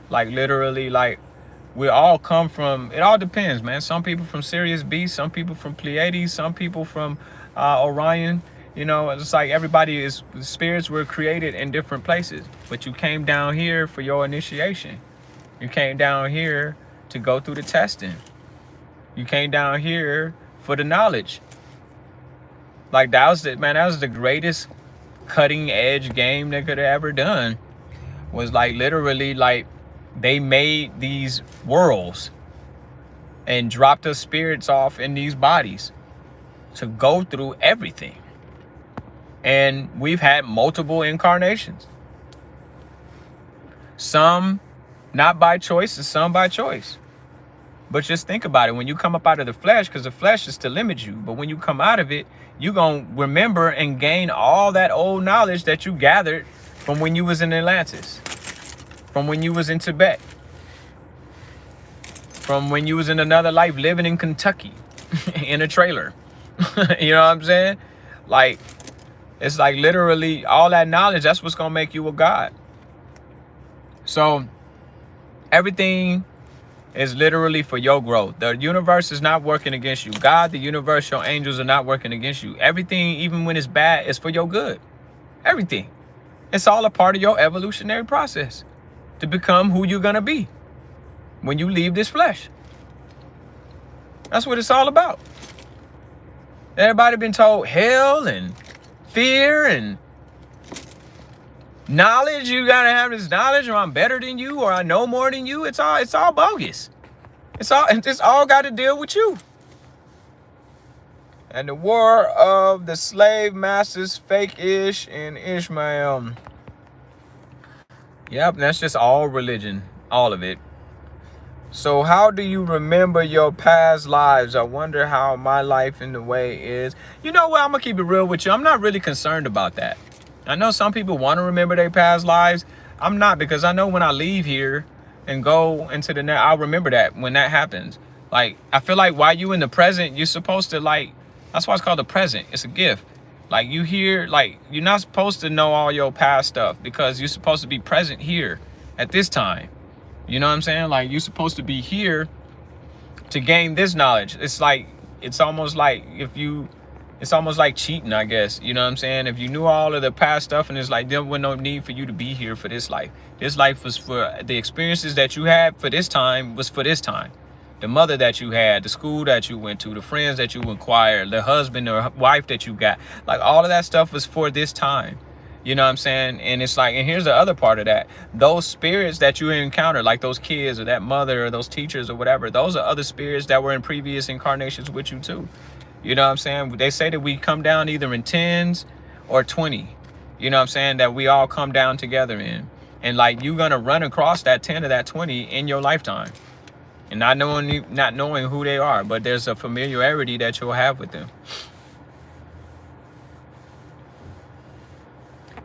Like literally, like we all come from, it all depends, man. Some people from Sirius B, some people from Pleiades, some people from Orion. It's like spirits were created in different places. But you came down here for your initiation. You came down here to go through the testing. You came down here for the knowledge. Like that was the greatest cutting edge game they could have ever done. Was like literally like they made these worlds and dropped the spirits off in these bodies to go through everything. And we've had multiple incarnations. Some not by choice and some by choice. But just think about it. When you come up out of the flesh, because the flesh is to limit you. But when you come out of it, you're going to remember and gain all that old knowledge that you gathered from when you was in Atlantis. From when you was in Tibet. From when you was in another life living in Kentucky. In a trailer. You know what I'm saying? Like, it's like literally all that knowledge, that's what's going to make you a god. So, everything is literally for your growth. The universe is not working against you. God, the universe, your angels are not working against you. Everything, even when it's bad, is for your good. Everything. It's all a part of your evolutionary process to become who you're going to be when you leave this flesh. That's what it's all about. Everybody been told hell and fear and knowledge. You got to have this knowledge, or I'm better than you, or I know more than you. It's all bogus. It's all got to deal with you. And the war of the slave masters, fake Ish and Ishmael. Yep, that's just all religion, all of it. So how do you remember your past lives? I wonder how my life in the way is. You know what? I'm going to keep it real with you. I'm not really concerned about that. I know some people want to remember their past lives. I'm not, because I know when I leave here and go into the next, I'll remember that when that happens. Like, I feel like while you in the present, you're supposed to, like, that's why it's called the present. It's a gift. Like, you here, like, you're not supposed to know all your past stuff, because you're supposed to be present here at this time. You know what I'm saying? Like, you're supposed to be here to gain this knowledge. It's like, it's almost like it's almost like cheating, I guess. You know what I'm saying? If you knew all of the past stuff, and it's like, there was no need for you to be here for this life. This life was for the experiences that you had for this time, was for this time. The mother that you had, the school that you went to, the friends that you acquired, the husband or wife that you got, like, all of that stuff was for this time. You know what I'm saying? And it's like, and here's the other part of that. Those spirits that you encounter, like those kids or that mother or those teachers or whatever, those are other spirits that were in previous incarnations with you too. You know what I'm saying? They say that we come down either in 10s or 20. You know what I'm saying? That we all come down together in. And like, you're going to run across that 10 or that 20 in your lifetime. And not knowing who they are, but there's a familiarity that you'll have with them.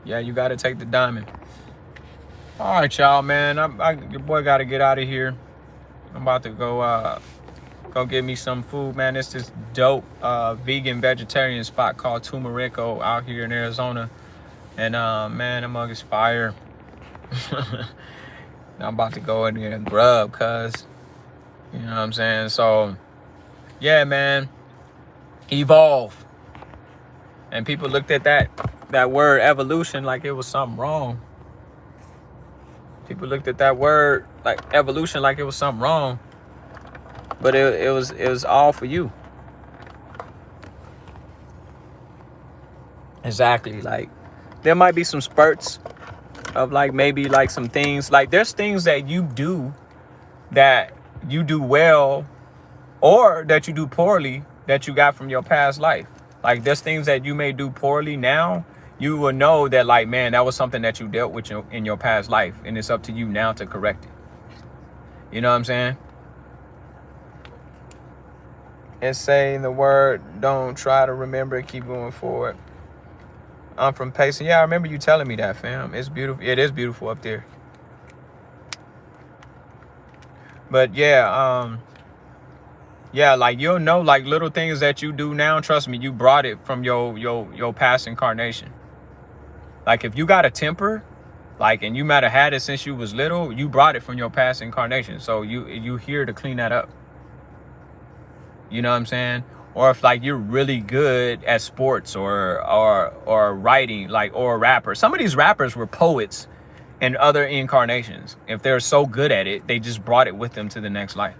Yeah, you got to take the diamond. All right, y'all, man. Your boy got to get out of here. I'm about to go get me some food, man. It's this dope vegan vegetarian spot called Tumarico out here in Arizona. And man, the mug is fire. I'm about to go in there and grub, cuz. You know what I'm saying? So, yeah, man. Evolve. And people looked at that word evolution like it was something wrong. People looked at that word like evolution like it was something wrong. But it was all for you. Exactly. Like, there might be some spurts of like, maybe like some things, like there's things that you do well, or that you do poorly, that you got from your past life. Like, there's things that you may do poorly now. You will know that, like, man, that was something that you dealt with in your past life, and it's up to you now to correct it. You know what I'm saying? It's saying the word, don't try to remember, keep going forward. I'm from Payson. Yeah, I remember you telling me that, fam. It's beautiful. It is beautiful up there. But yeah, yeah, like, you'll know, like, little things that you do now. Trust me, you brought it from your past incarnation. Like, if you got a temper, like, and you might have had it since you was little, you brought it from your past incarnation. So you here to clean that up. You know what I'm saying? Or if, like, you're really good at sports or writing, like, or a rapper. Some of these rappers were poets in other incarnations. If they're so good at it, they just brought it with them to the next life.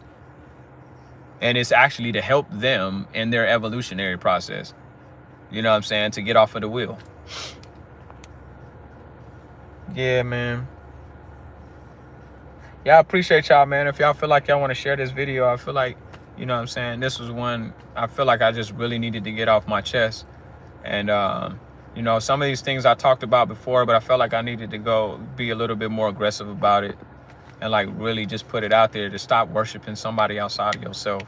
And it's actually to help them in their evolutionary process. You know what I'm saying? To get off of the wheel. Yeah, man. Yeah, I appreciate y'all, man. If y'all feel like y'all want to share this video, I feel like, you know what I'm saying, this was one I feel like I just really needed to get off my chest. And, you know, some of these things I talked about before, but I felt like I needed to go be a little bit more aggressive about it. And, like, really just put it out there to stop worshiping somebody outside of yourself.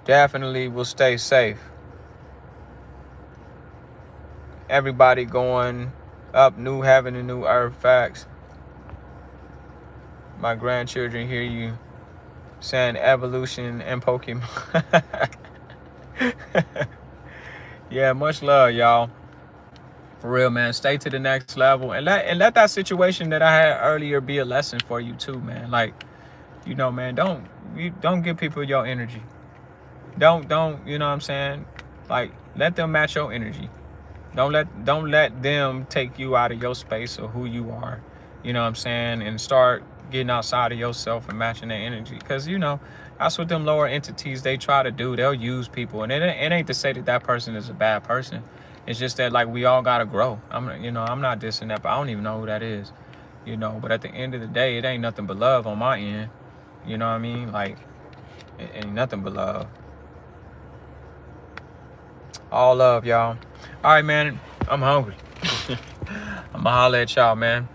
Definitely will stay safe. Everybody going up, new heaven and new earth. Facts. My grandchildren hear you saying evolution and Pokemon. Yeah, much love, y'all. For real, man. Stay to the next level, and let that situation that I had earlier be a lesson for you too, man. Like, you know, man, don't give people your energy. Don't, you know what I'm saying? Like, let them match your energy. Don't let them take you out of your space or who you are. You know what I'm saying? And start getting outside of yourself and matching their energy. Because, you know, that's what them lower entities, they try to do. They'll use people. And it ain't to say that person is a bad person. It's just that, like, we all got to grow. I'm not dissing that, but I don't even know who that is. You know, but at the end of the day, it ain't nothing but love on my end. You know what I mean? Like, Ain't nothing but love. All love, y'all. All right, man. I'm hungry. I'm gonna holler at y'all, man.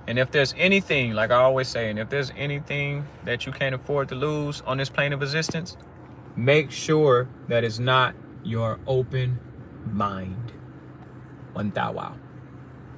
And if there's anything, like I always say, and if there's anything that you can't afford to lose on this plane of existence, make sure that it's not your open mind. 1,000 wow.